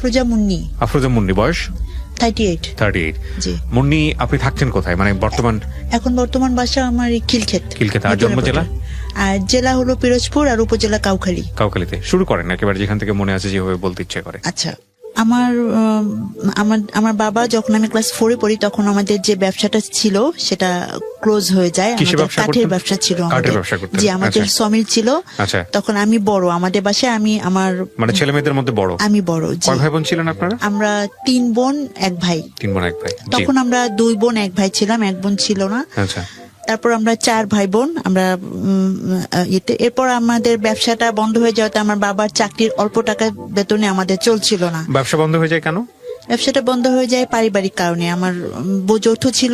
আফরোজা মুন্নি। আফরোজা মুন্নি, বয়স 38। জি। মুন্নি, আপনি থাকছেন কোথায়, মানে বর্তমান? এখন বর্তমান বাসা আমার খিলক্ষেত। আর জন্ম জেলা? আর জেলা হলো পিরোজপুর, আর উপজেলা কাউখালী। কাউখালীতে। শুরু করেন একেবারে যেখান থেকে মনে আছে, যেভাবে বলতে ইচ্ছে করে। আচ্ছা, আমার বাবা যখন আমি ক্লাস 4-এ পড়ি তখন আমাদের যে ব্যবসাটা ছিল সেটা ক্লোজ হয়ে যায়। আমাদের কাঠের ব্যবসা ছিল আমাদের। জি, আমাদের সমিল ছিল। তখন আমি বড়, আমাদের বাসায় আমি মানে ছেলে মেয়েদের মধ্যে বড়? আমি বড়। কয় ভাই বোন ছিলেন আপনারা? আমরা 3 বোন 1 ভাই। 3 বোন 1 ভাই। তখন আমরা 2 বোন 1 ভাই ছিলাম, 1 বোন ছিল না। আচ্ছা। তারপর আমরা 4 ভাই বোন। আমরা এরপর আমাদের ব্যবসাটা বন্ধ হয়ে যাওয়াতে আমার বাবার চাকরির অল্প টাকা বেতনে আমাদের চলছিল না। ব্যবসা বন্ধ হয়ে যায় কেন? ব্যবসাটা বন্ধ হয়ে যায় পারিবারিক কারণে। আমার যৌথ ছিল,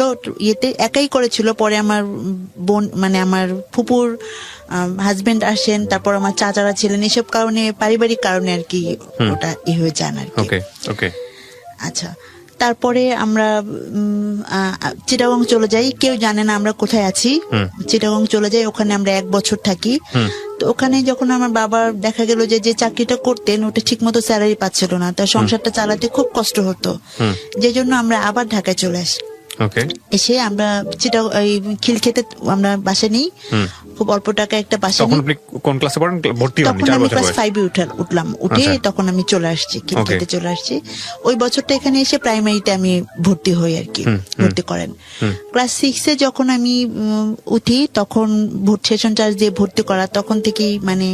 একাই করেছিল। পরে আমার বোন, মানে আমার ফুপুর হাজবেন্ড আসেন, তারপর আমার চাচারা ছিলেন, এসব কারণে পারিবারিক কারণে আর কি ওটা হয়ে যান আর কি। ওকে। আচ্ছা, তারপরে আমরা চিটাগং চলে যাই। কেউ জানে না আমরা কোথায় আছি। চিটাগং চলে যাই, ওখানে আমরা 1 বছর থাকি। তো ওখানে যখন আমার বাবার দেখা গেল যে চাকরিটা করতেন ওটা ঠিক মতো স্যালারি পাচ্ছিল না, তার সংসারটা চালাতে খুব কষ্ট হতো। যে জন্য আমরা আবার ঢাকায় চলে আসি। এসে আমরা খিলক্ষেতে আমরা বাসা নেই, খুব অল্প টাকা একটা বাসা নেই। কোন ক্লাসে পড়েন? তখন আমি ক্লাস 5-এ উঠলাম। উঠে তখন আমি চলে আসছি, খিলক্ষেতে চলে আসছি। ওই বছরটা এখানে এসে প্রাইমারিতে আমি ভর্তি হই আর কি, ভর্তি করেন। ক্লাস 6-এ যখন আমি উঠি তখন সেশন চার্জ দিয়ে ভর্তি করা, তখন থেকেই মানে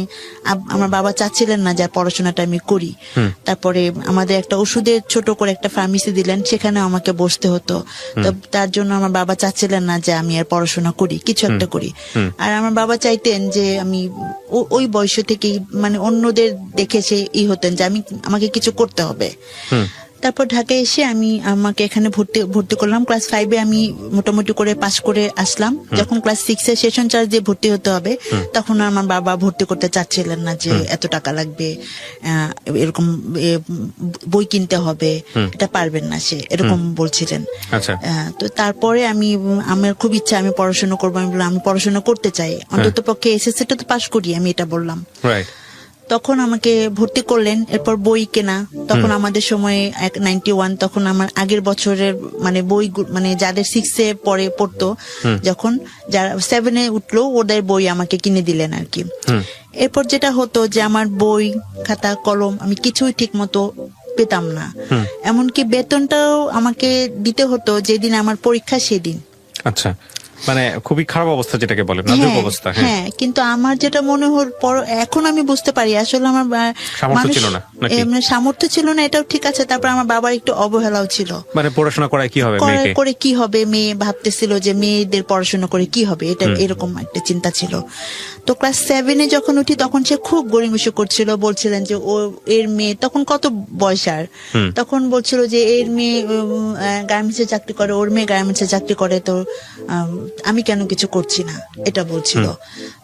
আমার বাবা চাচ্ছিলেন না যে পড়াশোনাটা আমি করি। তারপরে আমাদের একটা ওষুধের ছোট করে একটা ফার্মেসি দিলেন, সেখানে আমাকে বসতে হতো। তার জন্য আমার বাবা চাচ্ছিলেন না যে আমি আর পড়াশোনা করি, কিছু একটা করি। আর আমার বাবা চাইতেন যে আমি ওই বয়স থেকেই মানে অন্যদের দেখে সে হতেন যে আমাকে কিছু করতে হবে। তারপর ঢাকায় এসে আমাকে এখানে ভর্তি করলাম। ক্লাস 5-এ আমি মোটামুটি করে পাস করে আসলাম। যখন ক্লাস 6-এ সেশন চার্জ দিয়ে ভর্তি হতে হবে তখন আমার বাবা ভর্তি করতে চাচ্ছিলেন না, যে এত টাকা লাগবে, এরকম বই কিনতে হবে, এটা পারবেন না, সে এরকম বলছিলেন। তো তারপরে আমার খুব ইচ্ছা আমি পড়াশোনা করবো। আমি বললাম আমি পড়াশোনা করতে চাই, অন্তত পক্ষে এসএসসিটা তো পাস করি, আমি এটা বললাম। তখন আমাকে ভর্তি করলেন। এরপর বই কেনা, তখন আমাদের সময় 91, তখন আমার আগের বছরের মানে বই, মানে যাদের 6-এ পরে পড়তো, যখন যারা 7-এ উঠলো ওদের বই আমাকে কিনে দিলেন আর কি। এরপর যেটা হতো যে আমার বই খাতা কলম আমি কিছুই ঠিক মতো পেতাম না, এমনকি বেতনটাও আমাকে দিতে হতো যেদিন আমার পরীক্ষা সেদিন। আচ্ছা, মানে খুবই খারাপ অবস্থা যেটাকে বলে, নাজুক অবস্থা। হ্যাঁ, কিন্তু আমার যেটা মনে হল এখন আমি বুঝতে পারি আসলে আমার সামর্থ্য ছিল না, এটাও ঠিক আছে। তারপর আমার বাবার একটু অবহেলাও ছিল, মানে পড়াশোনা করে কি হবে, মেয়ে ভাবতেছিল যে মেয়েদের পড়াশোনা করে কি হবে, এটা এরকম একটা চিন্তা ছিল। তো ক্লাস 7-এ যখন উঠি তখন সে খুব গড়িমসি করছিল, বলছিলেন যে ও এর মেয়ে, তখন কত বয়স, আর তখন বলছিল যে এর মেয়ে গার্মেন্টসে চাকরি করে, ওর মেয়ে গার্মেন্টসে চাকরি করে, তো আমি কেন কিছু করছি না, এটা বলছিল।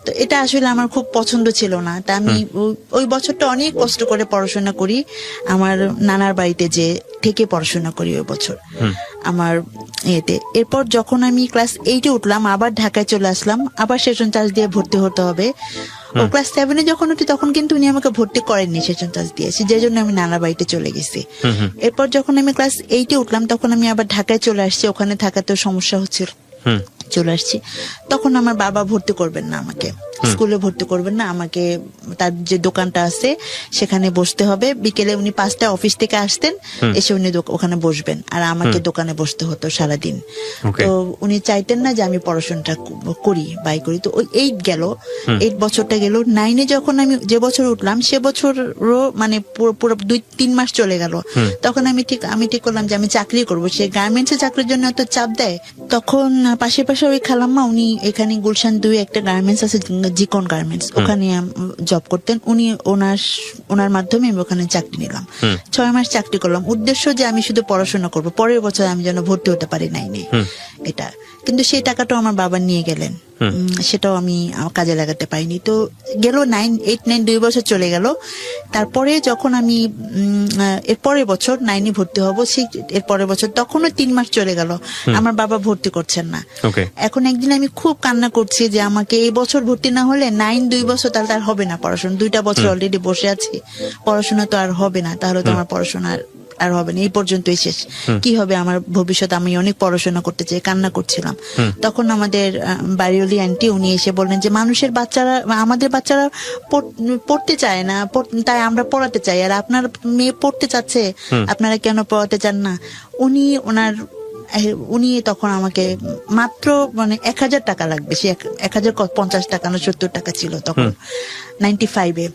তো এটা আসলে আমার খুব পছন্দ ছিল না। তা আমি ওই বছরটা অনেক কষ্ট করে পড়াশোনা করি, আমার নানার বাড়িতে যে থেকে পড়াশোনা করি ওই বছর আমার এতে। এরপর যখন আমি ক্লাস 8-এ উঠলাম আবার ঢাকায় চলে আসলাম, আবার সেশন চার্জ দিয়ে ভর্তি হতে হবে। ও ক্লাস 7-এ যখন উঠি তখন কিন্তু উনি আমাকে ভর্তি করেননি সেশন চার্জ দিয়েছি, যে জন্য আমি নানার বাড়িতে চলে গেছি। এরপর যখন আমি ক্লাস 8-এ উঠলাম তখন আমি আবার ঢাকায় চলে আসছি, ওখানে থাকাতেও সমস্যা হচ্ছিল, চলে আসছি। তখন আমার বাবা ভর্তি করবেন না আমাকে, স্কুলে ভর্তি করবেন না আমাকে, তার যে দোকানটা আছে সেখানে বসতে হবে। বিকেলে উনি 5টায় অফিস থেকে আসতেন, এসে উনি ওখানে বসবেন, আর আমাকে দোকানে বসতে হতো সারাদিন। তো উনি চাইতেন না যে আমি পড়াশোনাটা করি, বাই করি। তো ওই 8 বছরটা গেল। 9-এ যখন আমি যে বছর উঠলাম সে বছরও মানে পুরো 2-3 মাস চলে গেল। তখন আমি ঠিক করলাম যে আমি চাকরি করবো। সে গার্মেন্টসে চাকরির জন্য এত চাপ দেয়। তখন পাশে ওই খালাম্মা, উনি এখানে গুলশান 2 একটা গার্মেন্টস আছে, জিকন গার্মেন্টস, ওখানে জব করতেন উনি। ওনার মাধ্যমে আমি ওখানে চাকরি নিলাম। 6 মাস চাকরি করলাম, উদ্দেশ্য যে আমি শুধু পড়াশোনা করব, পরের বছর আমি যেন ভর্তি হতে পারি 9-এ, এটা। কিন্তু সেই টাকাটাও আমার বাবা নিয়ে গেলেন। সেটাও আমি কাজে লাগাতে পারিনি। তো গেল 8-9 2 বছর চলে গেল। তারপরে যখন আমি এর পরের বছর 9-এ ভর্তি হব, সেই এর পরের বছর তখনও 3 মাস চলে গেল, আমার বাবা ভর্তি করছেন না। এখন একদিন আমি খুব কান্না করছি যে আমাকে এই বছর ভর্তি না হলে 9 2 বছর তাহলে আর হবে না পড়াশোনা, 2টা বছর অলরেডি বসে আছি, পড়াশোনা তো আর হবে না, তাহলে তো আমার পড়াশোনা আর হবে না, এই পর্যন্তই শেষ, কি হবে আমার ভবিষ্যৎ, আমি অনেক পড়াশোনা করতে চাই, কান্না করছিলাম। তখন আমাদের বাড়িওয়ালি আন্টি উনি এসে বললেন যে মানুষের বাচ্চারা, আমাদের বাচ্চারা পড়তে চায় না, তাই আমরা পড়াতে চাই, আর আপনার মেয়ে পড়তে চাচ্ছে, আপনারা কেন পড়াতে চান না? উনি তখন আমাকে মাত্র 1000 টাকা লাগবে, সে 1050 টাকা না 70 টাকা ছিল তখন 95-এ।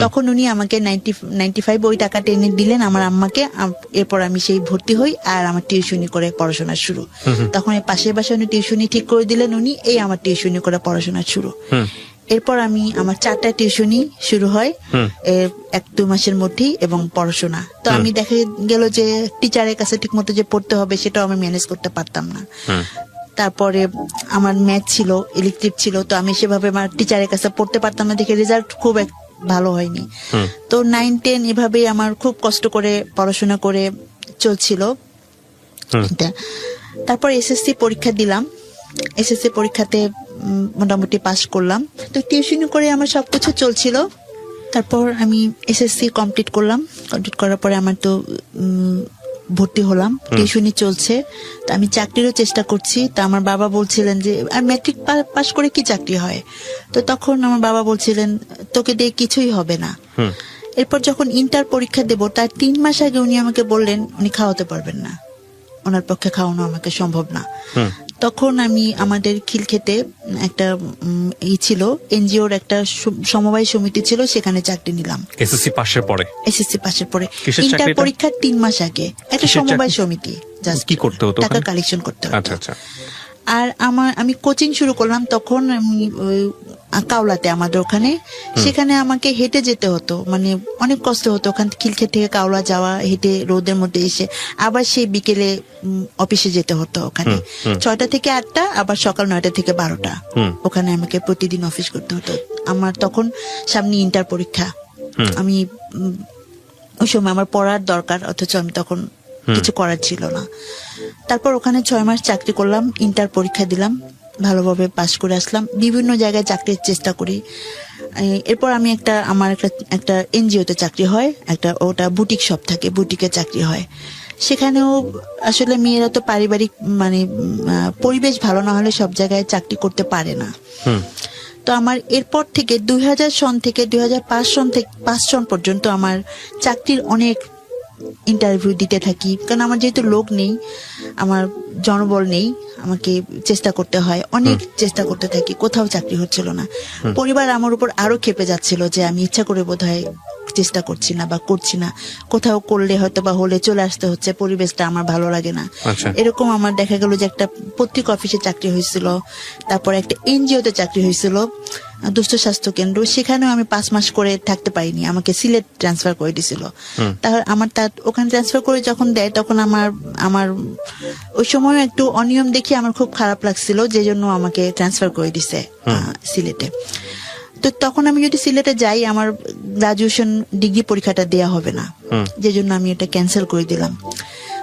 তখন উনি আমাকে 95 ওই টাকাটা এনে দিলেন আমার আম্মাকে। এরপর আমি সেই ভর্তি হই আর আমার টিউশনি করে পড়াশোনা শুরু। তখন এই পাশের বাসায় উনি টিউশনি ঠিক করে দিলেন উনি, এই আমার টিউশনি করে পড়াশোনা শুরু। এরপর আমার 4টা টিউশনি শুরু হয় 1-2 মাসের মধ্যেই, এবং পড়াশোনা তো আমি দেখা গেল যে টিচারের কাছে ঠিক মতো যে পড়তে হবে সেটাও আমি ম্যানেজ করতে পারতাম না। তারপরে আমার ম্যাথ ছিল, ইলেকট্রিক ছিল, তো আমি সেভাবে আমার টিচারের কাছে পড়তে পারতাম না, দেখে রেজাল্ট খুব ভালো হয়নি। তো 9-10 এভাবেই আমার খুব কষ্ট করে পড়াশোনা করে চলছিল। তারপর এসএসসি পরীক্ষা দিলাম, এসএসসি পরীক্ষাতে মোটামুটি পাস করলাম। তো টিউশনি করে আমার সবকিছু চলছিল। তারপর আমি এসএসসি কমপ্লিট করলাম, কমপ্লিট করার পরে আমার তো ভর্তি হলাম, টিউশনি চলছে, তো আমি চাকরিরও চেষ্টা করছি। তা আমার বাবা বলছিলেন যে আর ম্যাট্রিক পাস করে কি চাকরি হয়? তো তখন আমার বাবা বলছিলেন তোকে দিয়ে কিছুই হবে না। এরপর যখন ইন্টার পরীক্ষা দেব তার 3 মাস আগে উনি আমাকে বললেন উনি খাওয়াতে পারবেন না, ওনার পক্ষে খাওয়ানো আমাকে সম্ভব না। তখন আমি আমাদের খিলক্ষেতে একটা ছিল এনজিওর একটা সমবায় সমিতি ছিল, সেখানে চাকরি নিলাম এসএসসি পাশের পরে। এসএসসি পাশের পরে ইন্টার পরীক্ষার 3 মাস আগে একটা সমবায় সমিতি, জাস্ট কি করতে হতো? টাকা কালেকশন করতে হতো। আচ্ছা আচ্ছা। আর আমি কোচিং শুরু করলাম তখন আমি কাওলাতে, আমাদের ওখানে, সেখানে আমাকে হেঁটে যেতে হতো, অনেক কষ্ট হতো ওখান খিলক্ষেত থেকে কাওলা যাওয়া, হেঁটে রোদের মধ্যে এসে আবার সেই বিকেলে অফিসে যেতে হতো। ওখানে 6টা থেকে 8টা, আবার সকাল 9টা থেকে 12টা, ওখানে আমাকে প্রতিদিন অফিস করতে হতো। আমার তখন সামনে ইন্টার পরীক্ষা, আমি ওই সময় আমার পড়ার দরকার, অথচ আমি তখন কিছু করার ছিল না। তারপর ওখানে 6 মাস চাকরি করলাম, ইন্টার পরীক্ষা দিলাম, ভালোভাবে পাশ করে আসলাম, বিভিন্ন জায়গায় চাকরির চেষ্টা করি। এরপর আমি আমার একটা এনজিওতে চাকরি হয়, ওটা বুটিক শপ থাকে, বুটিকে চাকরি হয়। সেখানেও আসলে মেয়েরা তো পারিবারিক পরিবেশ ভালো না হলে সব জায়গায় চাকরি করতে পারে না। তো আমার এরপর থেকে 2000 সন থেকে 2005 সন পর্যন্ত আমার চাকরির অনেক ইন্টারভিউ দিতে থাকি, কারণ আমার যেহেতু লোক নেই, আমার জনবল নেই, আমাকে চেষ্টা করতে হয়, অনেক চেষ্টা করতে থাকি, কোথাও চাকরি হচ্ছিল না। পরিবার আমার উপর আরো ক্ষেপে যাচ্ছিল যে আমি ইচ্ছা করে বোধহয় চেষ্টা করছি না বা করছি না, কোথাও করলে হয়তো বা হলে চলে আসতে হচ্ছে, পরিবেশটা আমার ভালো লাগে না। এরকম আমার দেখা গেল যে একটা পত্রিকা অফিসে চাকরি হয়েছিল, তারপর একটা এনজিওতে চাকরি হয়েছিল, দুস্থ স্বাস্থ্য কেন্দ্র, সেখানেও আমি 5 মাস করে থাকতে পারিনি, আমাকে সিলেট ট্রান্সফার করে দিছিল। তাহলে ওখানে ট্রান্সফার করে যখন দেয় তখন আমার ওই সময় একটু অনিয়ম দেখি আমার খুব খারাপ লাগছিল, যে জন্য আমাকে ট্রান্সফার করে দিছে সিলেটে। তো তখন আমি যদি সিলেটে যাই আমার গ্রাজুয়েশন ডিগ্রি পরীক্ষাটা দেয়া হবে না, যে জন্য আমি এটা ক্যান্সেল করে দিলাম।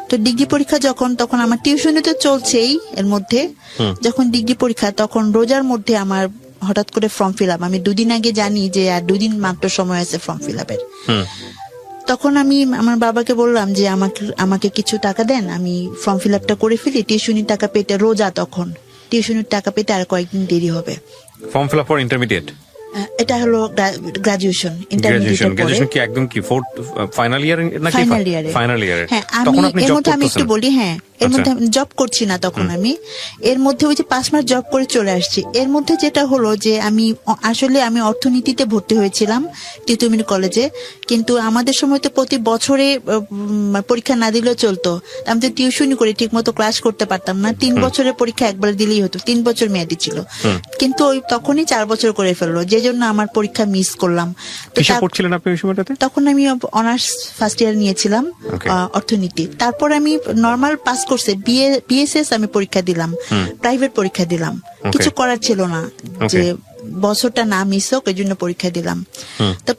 তো ডিগ্রি পরীক্ষা তখন আমার টিউশনি তো চলছেই, এর মধ্যে যখন ডিগ্রি পরীক্ষা তখন রোজার মধ্যে আমার হঠাৎ করে ফর্ম ফিল আপ, আমি 2 দিন আগে জানি যে আর 2 দিন মাত্র সময় আছে ফর্ম ফিল আপের। তখন আমি আমার বাবাকে বললাম যে আমাকে কিছু টাকা দেন, আমি ফর্ম ফিল আপটা করে ফেলি, টিউশনির টাকা পেতে, রোজা তখন টিউশনির টাকা পেতে আর কয়েকদিন দেরি হবে। Form fill up for intermediate, এটা হলো গ্রাজুয়েশন, গ্রাজুয়েশন কি একদম কি ফাইনাল ইয়ার নাকি ফাইনাল ইয়ারে? হ্যাঁ, আমি এর মধ্যে আমি একটু বলি, হ্যাঁ এর মধ্যে আমি জব করছি না তখন, আমি এর মধ্যে ওই যে 5 মাস জব করে চলে আসছি। এর মধ্যে যেটা হলো যে আমি অর্থনীতিতে ভর্তি হয়েছিলাম তিতুমির কলেজে, কিন্তু আমাদের সময় তো প্রতি বছরে পরীক্ষা না দিলেও চলতো, আমি তো টিউশনি করে ঠিক মতো ক্লাস করতে পারতাম না, 3 বছরের পরীক্ষা একবার দিলেই হতো, 3 বছর মেয়াদি ছিল, কিন্তু ওই তখনই 4 বছর করে ফেললো, যে জন্য আমার পরীক্ষা মিস করলাম। তখন আমি অনার্স ফার্স্ট ইয়ার নিয়েছিলাম অর্থনীতি, তারপর আমি নর্মাল পাস করছে, বিএসএস আমি পরীক্ষা দিলাম, প্রাইভেট পরীক্ষা দিলাম, কিছু করার ছিল না যে বছরটা না মিস হোক, এই জন্য পরীক্ষা দিলাম। তো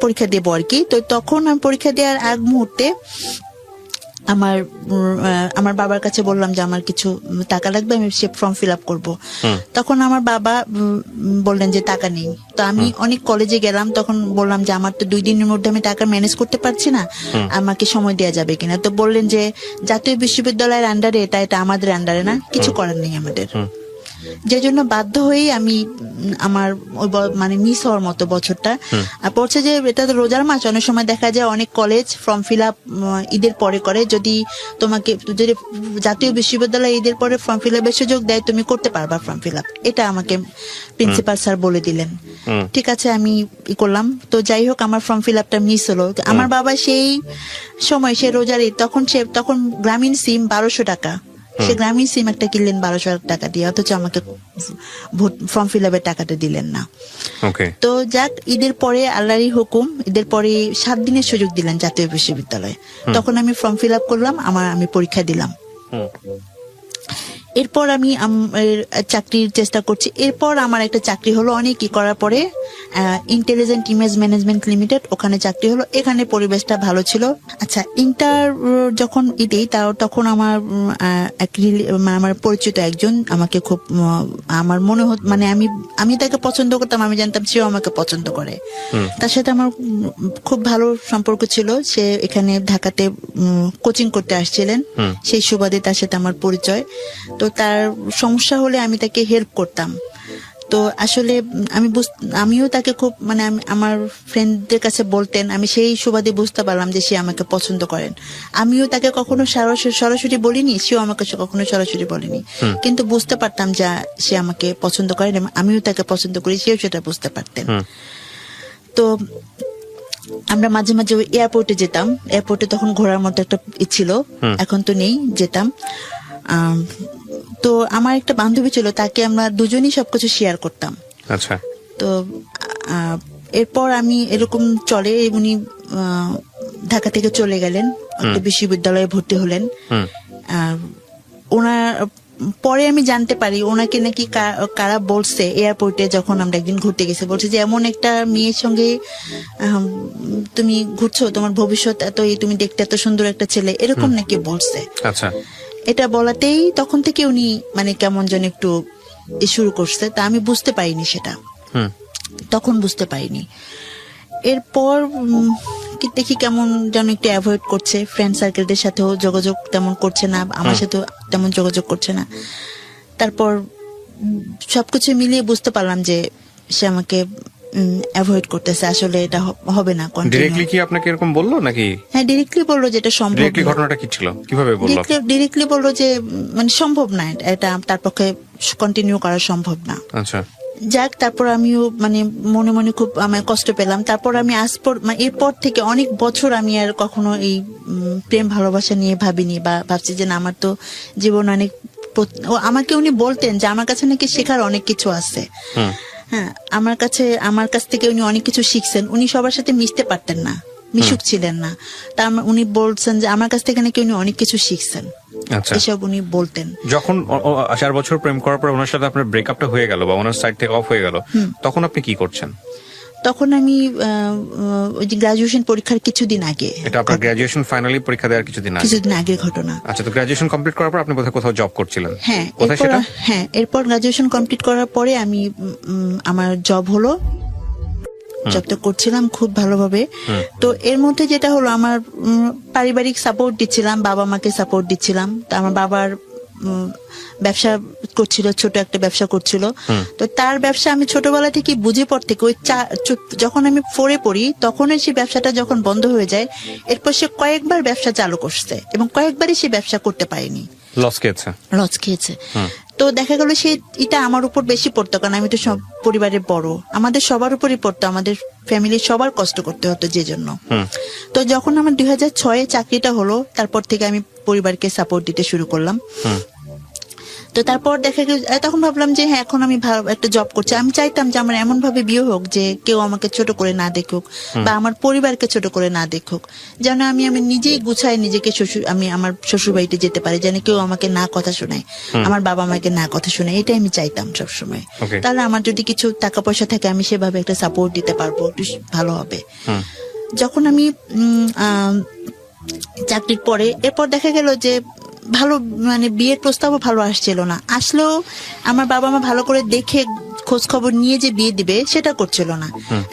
পরীক্ষা দেবো আর কি। তো তখন আমি পরীক্ষা দেওয়ার আগ মুহূর্তে আমার বাবার কাছে বললাম যে আমার কিছু টাকা লাগবে, আমি সে ফর্ম ফিল আপ করবো। তখন আমার বাবা বললেন যে টাকা নেই। তো আমি অনেক কলেজে গেলাম, তখন বললাম যে আমার তো 2 দিনের মধ্যে আমি টাকা ম্যানেজ করতে পারছি না, আমাকে সময় দেওয়া যাবে কিনা। তো বললেন যে জাতীয় বিশ্ববিদ্যালয়ের আন্ডারে এটা আমাদের আন্ডারে না, কিছু করার নেই আমাদের। যে জন্য বাধ্য হয়েই আমি আমার মানে মিস হওয়ার মতো বছরটা পড়ছে। যে এটা তো রোজার মাস, অনেক সময় দেখা যায় অনেক কলেজ ফর্ম ফিল আপ ঈদের পরে করে। যদি জাতীয় বিশ্ববিদ্যালয় ঈদের পরে ফর্ম ফিল আপের সুযোগ দেয়, তুমি করতে পারবা ফর্ম ফিল আপ। এটা আমাকে প্রিন্সিপাল স্যার বলে দিলেন। ঠিক আছে, আমি করলাম। তো যাই হোক, আমার ফর্ম ফিল আপটা মিস হলো। আমার বাবা সেই সময়, সে রোজার ঈদ, তখন গ্রামীণ সিম 1200 টাকা, সে গ্রামীণ সিম একটা কিনলেন 1200 টাকা দিয়ে, অথচ আমাকে ফর্ম ফিল আপের টাকাটা দিলেন না। তো যাক, ঈদের পরে আল্লাহরই হুকুম, ঈদের পরে 7 দিনের সুযোগ দিলেন জাতীয় বিশ্ববিদ্যালয়ে। তখন আমি ফর্ম ফিল আপ করলাম, আমি পরীক্ষা দিলাম। এরপর আমি চাকরির চেষ্টা করছি। এরপর আমার একটা চাকরি হলো, অনেক কি করার পরে ইন্টেলিজেন্ট ইমেজ ম্যানেজমেন্ট লিমিটেড, ওখানে চাকরি হলো। এখানে পরিবেশটা ভালো ছিল। আচ্ছা, ইন্টার যখন দেই, তখন আমার পরিচিত একজন আমাকে খুব, আমার মনে হতো, মানে আমি তাকে পছন্দ করতাম, আমি জানতাম সেও আমাকে পছন্দ করে। তার সাথে আমার খুব ভালো সম্পর্ক ছিল। সে এখানে ঢাকাতে কোচিং করতে আসছিলেন, সেই সুবাদে তার সাথে আমার পরিচয়। তো তার সমস্যা হলে আমি তাকে হেল্প করতাম। তো আসলে আমিও তাকে খুব, মানে আমার ফ্রেন্ডদের কাছে বলতেন, আমি সেই সুবাদে বুঝতে পারলাম যে সে আমাকে পছন্দ করেন। আমিও তাকে কখনো সরাসরি বলিনি, সেও আমাকে কখনো সরাসরি বলেনি, কিন্তু বুঝতে পারতাম যে সে আমাকে পছন্দ করেন এবং আমিও তাকে পছন্দ করি, সেও সেটা বুঝতে পারতেন। তো আমরা মাঝে মাঝে এয়ারপোর্টে যেতাম। এয়ারপোর্টে তখন ঘোরার মতো একটা ছিল, এখন তো নেই, যেতাম। তো আমার একটা বান্ধবী ছিল, তাকে আমরা দুজনই সবকিছু শেয়ার করতাম। আচ্ছা। তো এরপর আমি এরকম চলে, উনি ঢাকা থেকে চলে গেলেন, একটা বিশ্ববিদ্যালয়ে ভর্তি হলেন। ওনার পরে আমি জানতে পারি ওনাকে নাকি কারা বলছে, এয়ারপোর্টে যখন আমরা একদিন ঘুরতে গেছি, বলছে যে এমন একটা মেয়ের সঙ্গে তুমি ঘুরছো, তোমার ভবিষ্যৎ তুমি দেখতে এত সুন্দর একটা ছেলে, এরকম নাকি বলছে। আচ্ছা। এটা বলাতেই তখন থেকে উনি মানে কেমন যেন একটু শুরু করছে। তা আমি বুঝতে পারিনি সেটা, তখন বুঝতে পারিনি। এরপর দেখি কেমন যেন একটু অ্যাভয়েড করছে, ফ্রেন্ড সার্কেলদের সাথেও যোগাযোগ তেমন করছে না, আমার সাথেও তেমন যোগাযোগ করছে না। তারপর সবকিছু মিলিয়ে বুঝতে পারলাম যে সে আমাকে অ্যাভয়েড করতেছে, আসলে এটা হবে না। ডাইরেক্টলি কি আপনাকে এরকম বললো নাকি? হ্যাঁ, ডাইরেক্টলি বললো যে এটা সম্ভব। ডাইরেক্টলি ঘটনাটা কি ছিল, কিভাবে বললো? ডাইরেক্টলি বললো যে মানে সম্ভব না, এটা তার পক্ষে কন্টিনিউ করা সম্ভব না। আচ্ছা। যাক, তারপর আমিও মানে মনে মনে খুব আমার কষ্ট পেলাম। তারপর আমি এরপর থেকে অনেক বছর আমি আর কখনো এই প্রেম ভালোবাসা নিয়ে ভাবিনি, বা ভাবছি যে না, আমার তো জীবন অনেক, আমাকে উনি বলতেন যে আমার কাছে নাকি শেখার অনেক কিছু আছে। হ্যাঁ, আমার কাছ থেকে উনি অনেক কিছু শিখছেন। উনি সবার সাথে মিশতে পারতেন না, মিশুক ছিলেন না। উনি বলছেন যে আমার কাছ থেকে নাকি উনি অনেক কিছু শিখছেন, এসব উনি বলতেন। যখন 4 বছর প্রেম করার পর ওনার সাথে আপনার ব্রেকআপটা হয়ে গেল বা ওনার সাইড থেকে অফ হয়ে গেল, তখন আপনি কি করছেন? তখন আমি ওই যে গ্রাজুয়েশন পরীক্ষার কিছুদিন আগে, এটা আপনার গ্রাজুয়েশন ফাইনালি পরীক্ষা দেওয়ার কিছুদিন আগের ঘটনা। আচ্ছা, তো গ্রাজুয়েশন কমপ্লিট করার পর আপনি বোধহয় কোথাও জব করছিলেন? হ্যাঁ, কোথায় সেটা? হ্যাঁ, এরপর গ্রাজুয়েশন কমপ্লিট করার পরে আমি আমার জব হলো, জবটা করছিলাম খুব ভালোভাবে। তো এর মধ্যে যেটা হলো, আমার পারিবারিক সাপোর্ট দিচ্ছিলাম, বাবা মাকে সাপোর্ট দিচ্ছিলাম। তো আমার বাবার ব্যবসা করছিল, ছোট একটা ব্যবসা করছিল। তো তার ব্যবসা আমি ছোটবেলা থেকে বুঝে পড় থেকে, ওই যখন আমি 4-এ পড়ি, তখনই সেই ব্যবসাটা যখন বন্ধ হয়ে যায়, এরপর সে কয়েকবার ব্যবসা চালু করছে এবং কয়েকবারই সে ব্যবসা করতে পারেনি, লস খেয়েছে। তো দেখা গেল এটা আমার উপর বেশি পড়তো, কারণ আমি তো সব পরিবারের বড়, আমাদের সবার উপরই পড়তো, আমাদের ফ্যামিলির সবার কষ্ট করতে হতো যে জন্য। তো যখন আমার 2006-এ চাকরিটা হলো, তারপর থেকে আমি পরিবারকে সাপোর্ট দিতে শুরু করলাম। তো তারপর দেখা গেল তখন ভাবলাম যে হ্যাঁ এখন আমি ভালো একটা জব করছি, আমি চাইতাম যে আমার এমন ভাবে বিয়ে হোক যে কেউ আমাকে ছোট করে না দেখুক বা আমার পরিবারকে ছোট করে না দেখুক, যেন আমি নিজেই গুছাই নিজেকে আমি আমার শ্বশুর বাড়িতে যেতে পারি, যেন কেউ আমাকে না কথা শোনায়, আমার বাবা মাকে না কথা শোনায়, এটাই আমি চাইতাম সবসময়। Okay. তাহলে আমার যদি কিছু টাকা পয়সা থাকে আমি সেভাবে একটা সাপোর্ট দিতে পারবো, একটু ভালো হবে। যখন আমি চাকরির পরে এরপর দেখা গেল যে ভালো মানে বিয়ের প্রস্তাবও ভালো আসছিল না, আসলেও আমার বাবা মা ভালো করে দেখে খোঁজ খবর নিয়ে যে বিয়ে দিবে সেটা করছিল না।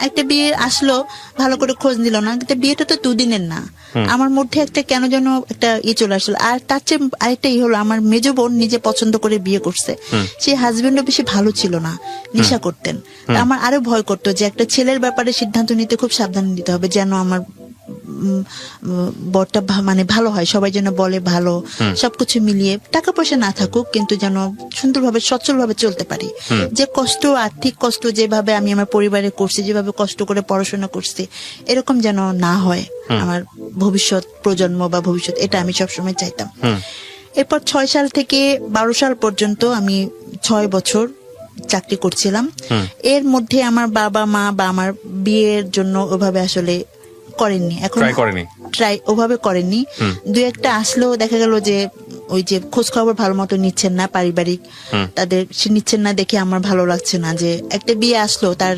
একটা বিয়ে আসলো, ভালো করে খোঁজ নিল না, কিন্তু বিয়েটা তো দুদিনের না। আমার মধ্যে একটা কেন যেন একটা চলে আসলো। আর তার চেয়ে আরেকটা হলো, আমার মেজ বোন নিজে পছন্দ করে বিয়ে করছে, সেই হাজবেন্ডও বেশি ভালো ছিল না, নেশা করতেন। তা আমার আরো ভয় করতো যে একটা ছেলের ব্যাপারে সিদ্ধান্ত নিতে খুব সাবধান নিতে হবে, যেন আমার বরটা মানে ভালো হয়, সবাই যেন বলে ভালো, সবকিছু মিলিয়ে টাকা পয়সা না থাকুক কিন্তু যেন সুন্দরভাবে সচ্ছল ভাবে চলতে পারি। যে কষ্ট, আর্থিক কষ্ট যেভাবে আমি আমার পরিবারে করছি, যেভাবে কষ্ট করে পড়াশোনা করছি, এরকম যেন না হয় আমার ভবিষ্যৎ প্রজন্ম বা ভবিষ্যৎ, এটা আমি সবসময় চাইতাম। এরপর 6 সাল থেকে 12 সাল পর্যন্ত আমি 6 বছর চাকরি করছিলাম। এর মধ্যে আমার বাবা মা বা আমার বিয়ের জন্য ওভাবে আসলে করেননি, এখন ট্রাই ওভাবে করেননি। দুই একটা আসলেও দেখা গেল যে ওই যে খোঁজ খবর ভালো মতো নিচ্ছেন না, পারিবারিক তাদের নিচ্ছেন না দেখে আমার ভালো লাগছে না। যে একটা বিয়ে আসলো, তার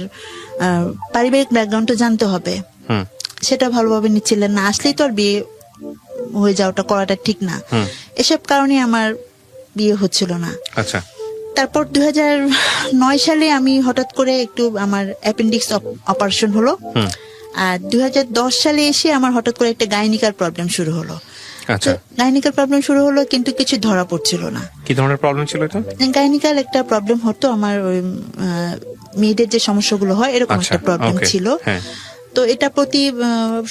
পারিবারিক ব্যাকগ্রাউন্ডটা জানতে হবে, সেটা ভালোভাবে নিচ্ছিলেন না। আসলেই তো আর বিয়ে হয়ে যাওয়াটা করাটা ঠিক না, এসব কারণে আমার বিয়ে হচ্ছিল না। আচ্ছা। তারপর 2009 সালে আমি হঠাৎ করে একটু আমার অ্যাপেন্ডিক্স অপারেশন হলো। আর 2010 সালে এসে আমার হঠাৎ করে একটা গাইনিকার প্রবলেম শুরু হলো। আচ্ছা। গাইনিকার প্রবলেম শুরু হলো কিন্তু কিছু ধরা পড়ছিল না। কি ধরনের প্রবলেম ছিল এটা? গাইনিকাল একটা প্রবলেম হতো, আমার ওই মেয়েদের যে সমস্যাগুলো হয় এরকম একটা প্রবলেম ছিল। তো এটা প্রতি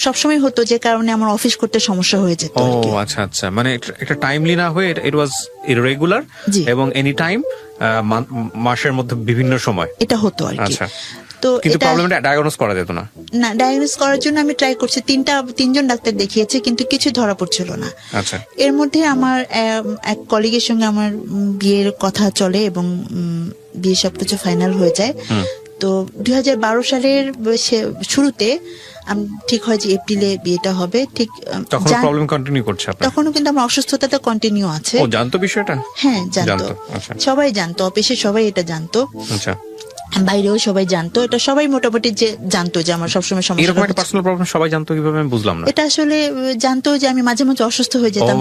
সবসময় হতো, যে কারণে আমার অফিস করতে সমস্যা হয়ে যেত। ও আচ্ছা আচ্ছা, মানে একটা টাইমলি না হয়ে ইট ওয়াজ ইররেগুলার এবং এনি টাইম, মাসের মধ্যে বিভিন্ন সময় এটা হতো আর কি। আচ্ছা। তো কিন্তু প্রবলেমটা ডায়াগনোজ করা যেত না? না, ডায়াগনোজ করার জন্য আমি ট্রাই করছি, 3জন ডাক্তার দেখিয়েছে কিন্তু কিছু ধরা পড়ছিল না। আচ্ছা। এর মধ্যে আমার এক কলিগের সঙ্গে আমার বিয়ের কথা চলে এবং বিয়ে সবকিছু ফাইনাল হয়ে যায়। তো 2012 সালের শুরুতে ঠিক হয় যে এপ্রিলে বিয়েটা হবে। ঠিক তখন প্রবলেম কন্টিনিউ করছে আপনার? তখনও কিন্তু আমার অসুস্থতাটা কন্টিনিউ আছে। ও জানতো বিষয়টা? হ্যাঁ জানতো, সবাই জানতো, অফিসে সবাই এটা জানতো। আচ্ছা। বাইরেও সবাই জানতো, এটা সবাই মোটামুটি যে জানতো যে আমার সবসময় সমস্যা। এরকম একটা পার্সোনাল প্রবলেম সবাই জানতো কিভাবে আমি বুঝলাম না। এটা আসলে জানতো যে আমি মাঝে মাঝে অসুস্থ হয়ে যেতাম,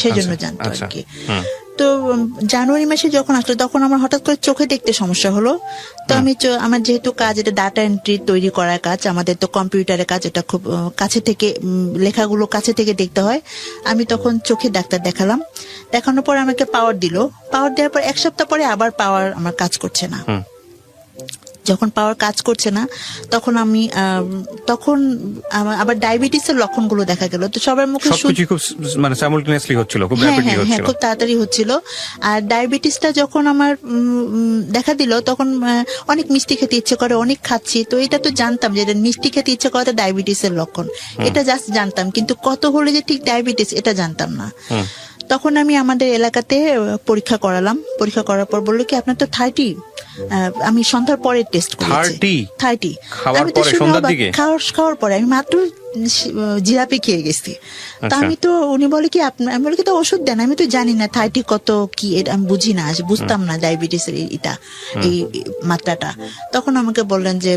সেজন্য জানতো আর কি। তো জানুয়ারি মাসে যখন আসলো তখন আমার হঠাৎ করে চোখে দেখতে সমস্যা হলো। তো আমি আমার যেহেতু কাজ এটা ডাটা এন্ট্রি তৈরি করার কাজ, আমাদের তো কম্পিউটারের কাজ, এটা খুব কাছে থেকে লেখাগুলো কাছে থেকে দেখতে হয়। আমি তখন চোখে ডাক্তার দেখালাম, দেখানোর পর আমাকে পাওয়ার দিল। পাওয়ার দেওয়ার পর 1 সপ্তাহ পরে আবার পাওয়ার আমার কাজ করছে না। যখন পাওয়ার কাজ করছে না তখন আমি আবার ডায়াবেটিসের লক্ষণগুলো দেখা গেল। তো সবার মুখে মানে সাইমultaneously হচ্ছিল, খুব র্যাপিডলি হচ্ছিল, খুব তাড়াতাড়ি হচ্ছিল। আর ডায়াবেটিসটা যখন আমার দেখা দিল তখন অনেক মিষ্টি খেতে ইচ্ছে করে, অনেক খাচ্ছি। তো এটা তো জানতাম যে মিষ্টি খেতে ইচ্ছে করাটা ডায়াবেটিসের লক্ষণ, এটা জাস্ট জানতাম, কিন্তু কত হলে যে ঠিক ডায়াবেটিস এটা জানতাম না। তখন আমি আমাদের এলাকাতে পরীক্ষা করালাম, পরীক্ষা করার পর বললো কি আপনার তো 30। আমি সন্ধ্যার পরে টেস্ট করেছি। 30 আমি তো খাওয়ার পরে আমি মাত্র জিলাপি খেয়ে গেছি। তা আমি তো উনি বলে কি আমি বলি কি তো ওষুধ দেন, আমি তো জানি না 30 কত কি, আমি বুঝি না, বুঝতাম না ডায়াবেটিসের এটা এই মাত্রাটা। তখন আমাকে বললেন যে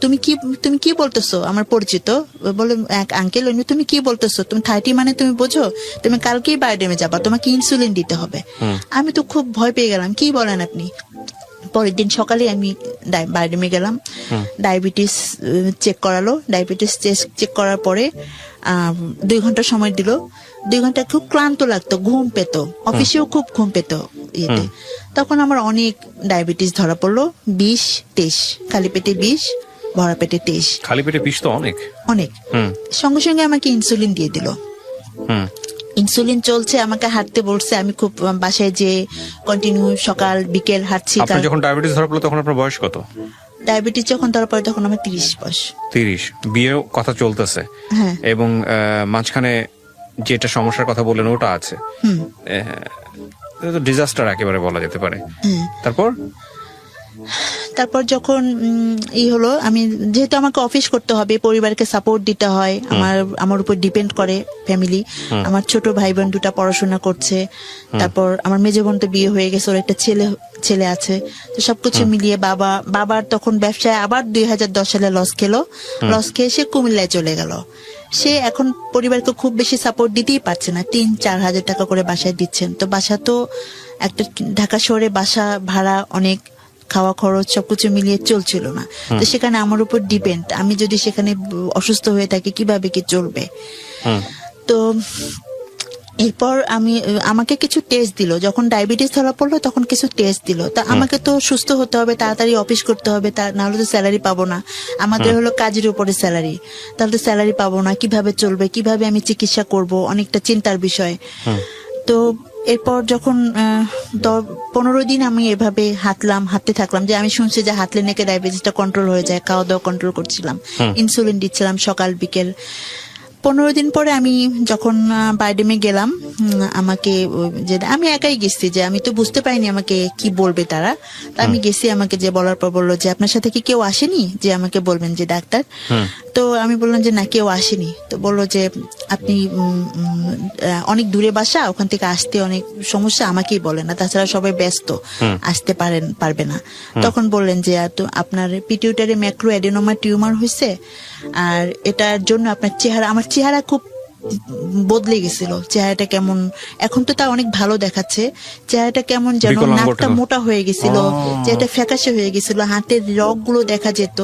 তুমি কি বলতেছো, আমার পরিচিত বলে এক আঙ্কেল, তুমি কি বলতেছো, তুমি 30 মানে তুমি বোঝো, তুমি কালকেই বায়োডেমে যাবা, তোমাকে ইনসুলিন দিতে হবে। আমি তো খুব ভয় পেয়ে গেলাম, কি বলেন আপনি। পরের দিন সকালে আমি বায়োডেমে গেলাম, ডায়াবেটিস চেক করালো। ডায়াবেটিস চেক করার পরে 2 ঘন্টা সময় দিল। 2 ঘন্টা খুব ক্লান্ত লাগতো, ঘুম পেত, অফিসেও খুব ঘুম পেত ইয়েতে। তখন আমার অনেক ডায়াবেটিস ধরা পড়লো, 20-23, খালি পেটে 20, ভরা পেটে 23। খালি পেটে 20 তো অনেক অনেক। সঙ্গে সঙ্গে আমাকে ইনসুলিন দিয়ে দিল। ইনসুলিন চলছে, আমাকে হাঁটতে বলছে। আমি খুব বাসায় যে কন্টিনিউ সকাল বিকেল হাঁটছি। আপনার যখন ডায়াবেটিস ধরা পড়লো তখন আপনার বয়স কত? ডায়াবেটিস যখন ধরা পড়ে তখন আমার 30 বয়স। 30, বিয়ের কথা চলতেছে এবং মাঝখানে যেটা সমস্যার কথা বললেন ওটা আছে। ডিজাস্টার একেবারে বলা যেতে পারে। হ্যাঁ। তারপর যখন হলো, আমি যেহেতু আমাকে অফিস করতে হবে, পরিবারকে সাপোর্ট দিতে হয়, আমার উপর ডিপেন্ড করে ফ্যামিলি। আমার ছোট ভাই বোন দুটা পড়াশোনা করছে, তারপর আমার মেজো বোন তো বিয়ে হয়ে গেছে, ওর একটা ছেলে আছে। তো সবকিছু মিলিয়ে বাবার তখন ব্যবসায় আবার 2010 সালে লস খেয়ে সে কুমিল্লায় চলে গেল। সে এখন পরিবারকে খুব বেশি সাপোর্ট দিতেই পারছে না, 3-4 হাজার টাকা করে বাসায় দিচ্ছেন। তো বাসা তো একটা ঢাকা শহরে বাসা ভাড়া অনেক, খাওয়া খরচ সবকিছু মিলিয়ে চলছিল না। তো সেখানে আমার উপর ডিপেন্ড, আমি যদি সেখানে অসুস্থ হয়ে থাকি কিভাবে কি চলবে। তো এরপর আমাকে কিছু টেস্ট দিল, যখন ডায়াবেটিস ধরা পড়লো তখন কিছু টেস্ট দিল। তা আমাকে তো সুস্থ হতে হবে, তাড়াতাড়ি অফিস করতে হবে, নাহলে তো স্যালারি পাবো না। আমাদের হলো কাজের উপরে স্যালারি, তাহলে তো স্যালারি পাবো না, কিভাবে চলবে, কিভাবে আমি চিকিৎসা করব, অনেকটা চিন্তার বিষয়। তো এরপর যখন 15 দিন আমি এভাবে হাঁটতে থাকলাম, যে আমি শুনছি যে হাঁটলে নাকি ডায়াবেটিসটা কন্ট্রোল হয়ে যায়, খাওয়া দাওয়া কন্ট্রোল করছিলাম, ইনসুলিন দিচ্ছিলাম সকাল বিকেল। 15 দিন পরে আমি যখন বাইডেমে গেলাম, আমাকে যে আমি একাই গেছি, যে আমি তো বুঝতে পারিনি আমাকে কি বলবে তারা। তা আমি গেছি, আমাকে যে বলার পর বললো যে আপনার সাথে কি কেউ আসেনি যে আমাকে বলবেন যে ডাক্তার। তো আমি বললাম যে না, কেউ আসেনি। তো বললো যে আপনি অনেক দূরে বাসা, ওখান থেকে আসতে অনেক সমস্যা, আমাকেই বলেন না, তাছাড়া সবাই ব্যস্ত, আসতে পারবে না। তখন বললেন যে আপনার পিটিউটারি ম্যাক্রো অ্যাডেনোমা টিউমার হয়েছে, আর এটার জন্য আপনার আমার চেহারা খুব বদলে গেছিল। চেহারাটা কেমন, এখন তো তা অনেক ভালো দেখাচ্ছে, চেহারাটা কেমন যেন, নাকটা মোটা হয়ে গেছিল, চেহারাটা ফ্যাকাশে হয়ে গেছিল, হাতের রগ গুলো দেখা যেত।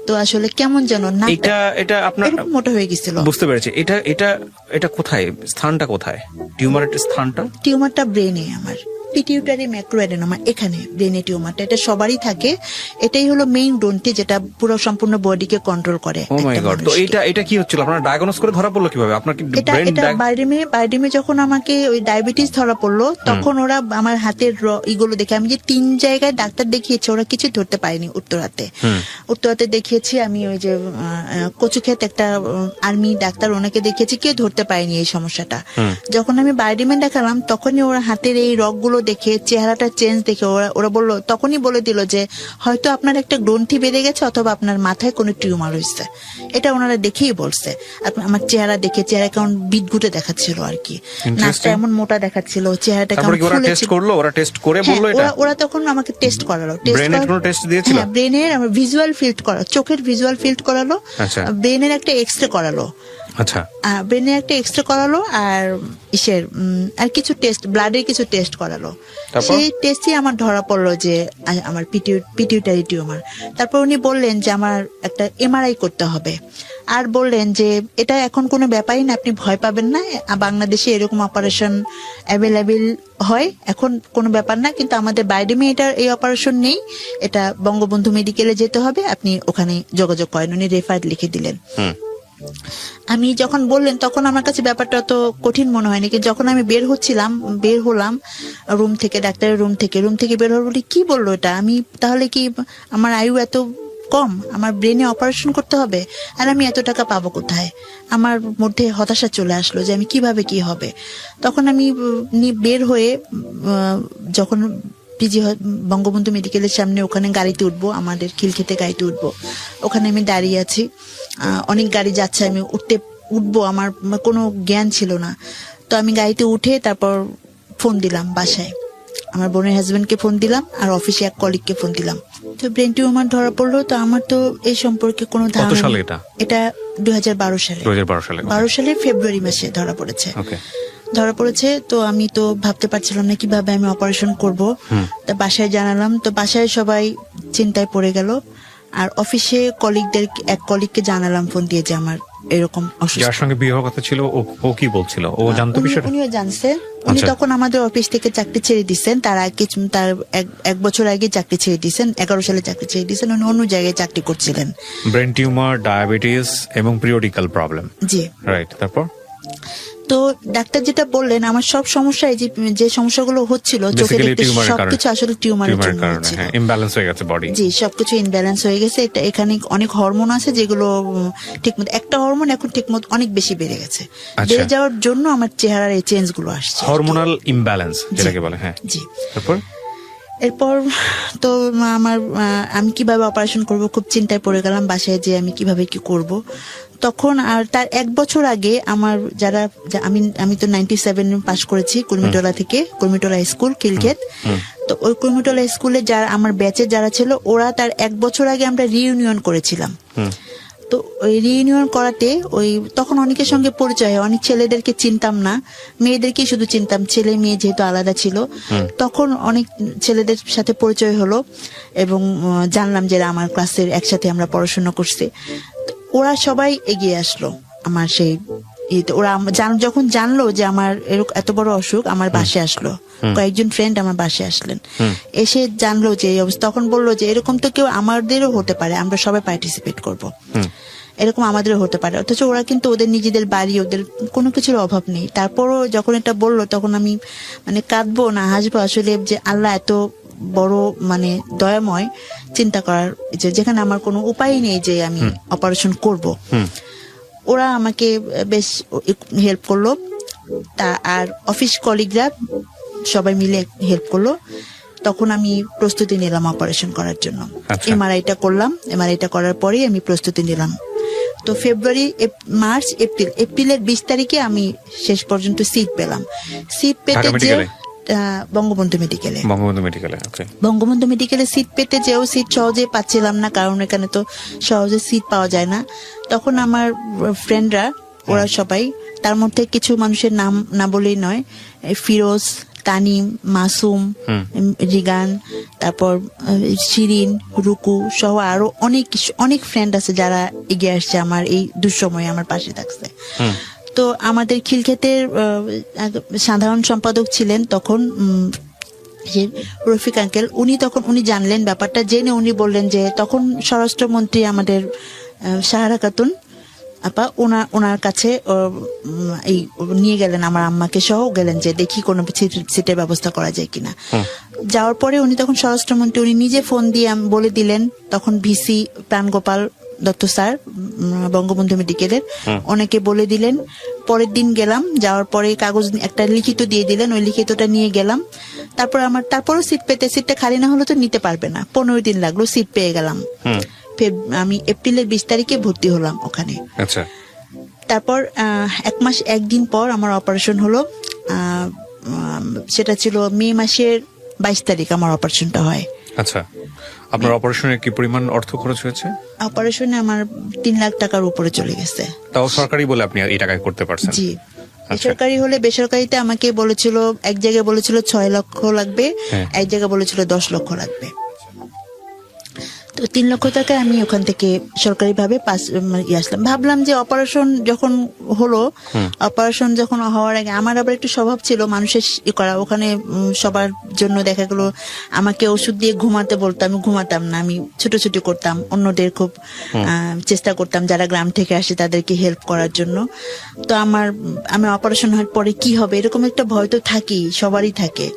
তো আসলে কেমন যেন এটা আপনার মোটা হয়ে গেছিল। বুঝতে পেরেছি। এটা কোথায়, স্থানটা কোথায় টিউমারের স্থানটা? টিউমারটা ব্রেনে, আমার পিটিউটারি ম্যাক্রোঅ্যাডেনোমা, এখানে ব্রেনে টিউমারটা। এটা সবারই থাকে, এটাই হলো মেইন গ্রন্থি যেটা পুরো সম্পূর্ণ বডিকে কন্ট্রোল করে। ও মাই গড। তো এটা কি হচ্ছিল, আপনারা ডায়াগনোস করে ধরা পড়লো কিভাবে? আপনার কি এটা বাইরেমে যখন আমাকে ওই ডায়াবেটিস ধরা পড়লো, তখন ওরা আমার হাতের ইগুলো দেখে, আমি যে 3 জায়গায় ডাক্তার দেখিয়েছি, ওরা কিছু ধরতে পারেনি। উত্তরাতে দেখিয়েছি আমি, ওই যে কচুক্ষেত একটা আর্মি ডাক্তার, ওনাকে দেখিয়েছি, কেউ ধরতে পারেনি এই সমস্যাটা। যখন আমি বাইরেমে দেখালাম, তখনই ওরা হাতের এই রগগুলো দেখে, চেহারাটা চেঞ্জ দেখে ওরা বললো, তখনই বলে দিল যে হয়তো আপনার একটা গ্রন্থি বেড়ে গেছে, অথবা আপনার মাথায় কোনো টিউমার হয়েছে। এটা ওনারা দেখেই বলছে। আমার চেহারা দেখে, চেহারা কেমন বিদঘুটে দেখাচ্ছিল আর কি, নাকটা এমন মোটা দেখাচ্ছিল, চেহারাটা কেমন ফুলেছিল। ওরা তখন আমাকে টেস্ট করালো, ব্রেনের ভিজুয়াল ফিল্ড করা, চোখের ভিজুয়াল ফিল্ড করালো, ব্রেনের একটা এক্সরে করালো। আচ্ছা, ব্রেনে একটা এক্সরে করালো, আর আর কিছু টেস্ট, ব্লাডের কিছু টেস্ট করালো। সেই টেস্টে আমার ধরা পড়লো যে আমার পিটিউটারি টিউমার। তারপর উনি বললেন যে আমার একটা এমআরআই করতে হবে, আর বললেন যে এটা এখন কোনো ব্যাপারই না, আপনি ভয় পাবেন না, বাংলাদেশে এরকম অপারেশন অ্যাভেলেবেল হয়, এখন কোনো ব্যাপার না, কিন্তু আমাদের বাইডেমে এই অপারেশন নেই, এটা বঙ্গবন্ধু মেডিকেলে যেতে হবে, আপনি ওখানে যোগাযোগ করেন। উনি রেফার লিখে দিলেন। আমি যখন বললেন, তখন আমার কাছে ব্যাপারটা তো কঠিন মনে হয়নি, কিন্তু যখন আমি বের হলাম রুম থেকে, ডাক্তারের রুম থেকে বের হল, বলি কি বললো এটা, আমি তাহলে কি আমার আয়ু এত কম, আমার ব্রেনে অপারেশন করতে হবে, আর আমি এত টাকা পাবো কোথায়? আমার মধ্যে হতাশা চলে আসলো যে আমি কিভাবে কি হবে। তখন আমি বের হয়ে যখন বঙ্গবন্ধু মেডিকেলের সামনে, ওখানে গাড়িতে উঠবো, আমাদের খিলক্ষেতে গাড়িতে উঠবো, ওখানে আমি দাঁড়িয়ে আছি, অনেক গাড়ি যাচ্ছে, আমি উঠবো, আমার কোনো জ্ঞান ছিল না। তো আমি গাড়িতে উঠে তারপর ফোন দিলাম বাসায়, আমার বোনের হাজবেন্ডকে ফোন দিলাম, আর অফিসে এক কলিগকে ফোন দিলাম। তো ব্রেন টিউমার ধরা পড়লো। তো আমার তো এই সম্পর্কে কোনো ধারণা নেই। এটা 2012 সালে ফেব্রুয়ারি মাসে ধরা পড়েছে। তো আমি তো ভাবতে পারছিলাম না কিভাবে আমি অপারেশন করব। তা বাসায় জানালাম, তো বাসায় সবাই চিন্তায় পড়ে গেল। আর অফিসে এক কলিগকে জানালাম ফোন দিয়ে যে আমার এরকম অসুস্থ। যার সঙ্গে বিয়ে হওয়ার কথা ছিল, ও কি বলছিল? ও জানতো বিষয়টা? উনিও জানছেন। উনি তখন আমাদের অফিস থেকে চাকরি ছেড়ে দিচ্ছেন, তার 1 বছর আগে চাকরি ছেড়ে দিচ্ছেন, 11 সালে চাকরি ছেড়ে দিচ্ছেন, উনি অন্য জায়গায় চাকরি করছিলেন। ব্রেন টিউমার, ডায়াবেটিস এবং পিরিয়ডিক্যাল প্রবলেম। জি, রাইট। তারপর তো ডাক্তার যেটা বললেন, আমার সব সমস্যায় যে সমস্যাগুলো হচ্ছিল চোখে Basically দেখতে, tumor-এর কারণে। সবকিছু আসলে টিউমারের টিউমারের জন্য কারণে, হচ্ছিল। হ্যাঁ, ইমব্যালেন্স হয়ে গেছে বডি। জি, সবকিছু ইনব্যালেন্স হয়ে গেছে। এটা এখানে অনেক হরমোন আছে যেগুলো ঠিকমতো, একটা হরমোন এখন ঠিকমতো অনেক বেশি বেড়ে গেছে। আচ্ছা। বেড়ে যাওয়ার জন্য আমার চেহারার এই চেঞ্জ গুলো আসছে। হরমোনাল ইমব্যালেন্স যেটাকে বলে, হ্যাঁ। জি। তারপর এরপর তো আমার আমি কিভাবে অপারেশন করব খুব চিন্তায় পড়ে গেলাম, বাসায় যে আমি কিভাবে কি করব। তখন আর তার 1 বছর আগে আমার আমি তো 97 পাস করেছি কুর্মিটোলা থেকে, কুর্মিটোলা স্কুল কিলগেট। তো ওই কুর্মিটোলা স্কুলে যারা আমার ব্যাচে যারা ছিল, ওরা তার 1 বছর আগে আমরা রিইউনিয়ন করেছিলাম। তো ওই রিইউনিয়ন করাতে তখন অনেকের সঙ্গে পরিচয় হয়, অনেক ছেলেদেরকে চিনতাম না, মেয়েদেরকে শুধু চিনতাম, ছেলে মেয়ে যেহেতু আলাদা ছিল। তখন অনেক ছেলেদের সাথে পরিচয় হলো এবং জানলাম যে আমার ক্লাসের একসাথে আমরা পড়াশোনা করছি। তো ওরা সবাই এগিয়ে আসলো আমার সেই ওরা যখন জানলো যে আমার এরকম এত বড় অসুখ, আমার বাসায় আসলো, কয়েকজন ফ্রেন্ড আমার বাসায় আসলেন, এসে জানলো যে এই অবস্থা। তখন বললো যে এরকম তো কেউ আমাদেরও হতে পারে, আমরা সবাই পার্টিসিপেট করব, এরকম আমাদেরও হতে পারে। অথচ ওরা কিন্তু ওদের নিজেদের বাড়ি, ওদের কোনো কিছুর অভাব নেই। তারপরও যখন এটা বললো তখন আমি মানে কাঁদবো না হাসবো আসলে, যে আল্লাহ এত বড় মানে দয়াময়, চিন্তা করার যেখানে আমার কোনো উপায় নেই যে আমি অপারেশন করব। ওরা আমাকে বেশ হেল্প করলো, আর অফিস কলিগরা সবাই মিলে হেল্প করলো। তখন আমি প্রস্তুতি নিলাম অপারেশন করার জন্য। এমআরআইটা করলাম, এমআরআইটা করার পরেই আমি প্রস্তুতি নিলাম। তো ফেব্রুয়ারি, মার্চ, এপ্রিলের 20 তারিখে আমি শেষ পর্যন্ত সিট পেলাম। সিট পেতে যে বঙ্গবন্ধু মেডিকেলে, বঙ্গবন্ধু মেডিকেলে সিট পেতে যেও সিট সহজে পাচ্ছিলাম না, কারণ এখানে তো সহজে সিট পাওয়া যায় না। তখন আমার ফ্রেন্ডরা, ওরা সবাই, তার মধ্যে কিছু মানুষের নাম না বলেই নয়, ফিরোজ, তানিম, মাসুম, রিগান, তারপর শিরিন, রুকু সহ আরো অনেক ফ্রেন্ড আছে যারা এগিয়ে আসছে আমার এই দুঃসময়ে আমার পাশে থাকছে। তো আমাদের খিলক্ষেতের সাধারণ সম্পাদক ছিলেন তখন রফিক আঙ্কেল। উনি জানলেন ব্যাপারটা, জেনে উনি বললেন যে, তখন স্বরাষ্ট্রমন্ত্রী আমাদের সাহারা খাতুন আপা, ওনার কাছে এই নিয়ে গেলেন আমার আম্মাকে সহ, গেলেন যে দেখি কোনো সিটের ব্যবস্থা করা যায় কিনা। যাওয়ার পরে উনি তখন স্বরাষ্ট্রমন্ত্রী, উনি নিজে ফোন দিয়ে বলে দিলেন, তখন ভিসি প্রাণগোপাল দত্ত স্যার বঙ্গবন্ধু মেডিকেলের, অনেকে বলে দিলেন। পরের দিন গেলাম, যাওয়ার পরে কাগজ একটা লিখিত দিয়ে দিলেন, ওই লিখিতটা নিয়ে গেলাম। তারপরও সিটটা খালি না হলে তো নিতে পারবে না, 15 দিন লাগলো, সিট পেয়ে গেলাম। আমি এপ্রিলের 20 তারিখে ভর্তি হলাম ওখানে। আচ্ছা। তারপর 1 মাস 1 দিন পর আমার অপারেশন হলো। সেটা ছিল মে মাসের 22 তারিখ আমার অপারেশনটা হয়। আচ্ছা, আপনার অপারেশনে কি পরিমাণ অর্থ খরচ হয়েছে? অপারেশনে আমার 3 লাখ টাকার উপরে চলে গেছে। তাও সরকারি বলে আপনি এই টাকায় করতে পারছেন? জি। বেসরকারি হলে, বেসরকারিতে আমাকে বলেছিল, এক জায়গায় বলেছিল 6 লক্ষ লাগবে, এক জায়গায় বলেছিল 10 লক্ষ লাগবে। তো 3 লক্ষ টাকা আমি ওখান থেকে সরকারি ভাবে আসলাম। ভাবলাম যে অপারেশন যখন হলো, অপারেশন যখন হওয়ার আগে আমার আবার একটু স্বভাব ছিল মানুষের করা, ওখানে সবার জন্য দেখা গেল আমাকে ওষুধ দিয়ে ঘুমাতে বলতো, আমি ঘুমাতাম না, আমি ছুটোছুটি করতাম, অন্যদের খুব চেষ্টা করতাম যারা গ্রাম থেকে আসে তাদেরকে হেল্প করার জন্য। তো আমি অপারেশন হওয়ার পরে কি হবে এরকম একটা ভয় তো থাকেই, সবারই থাকে।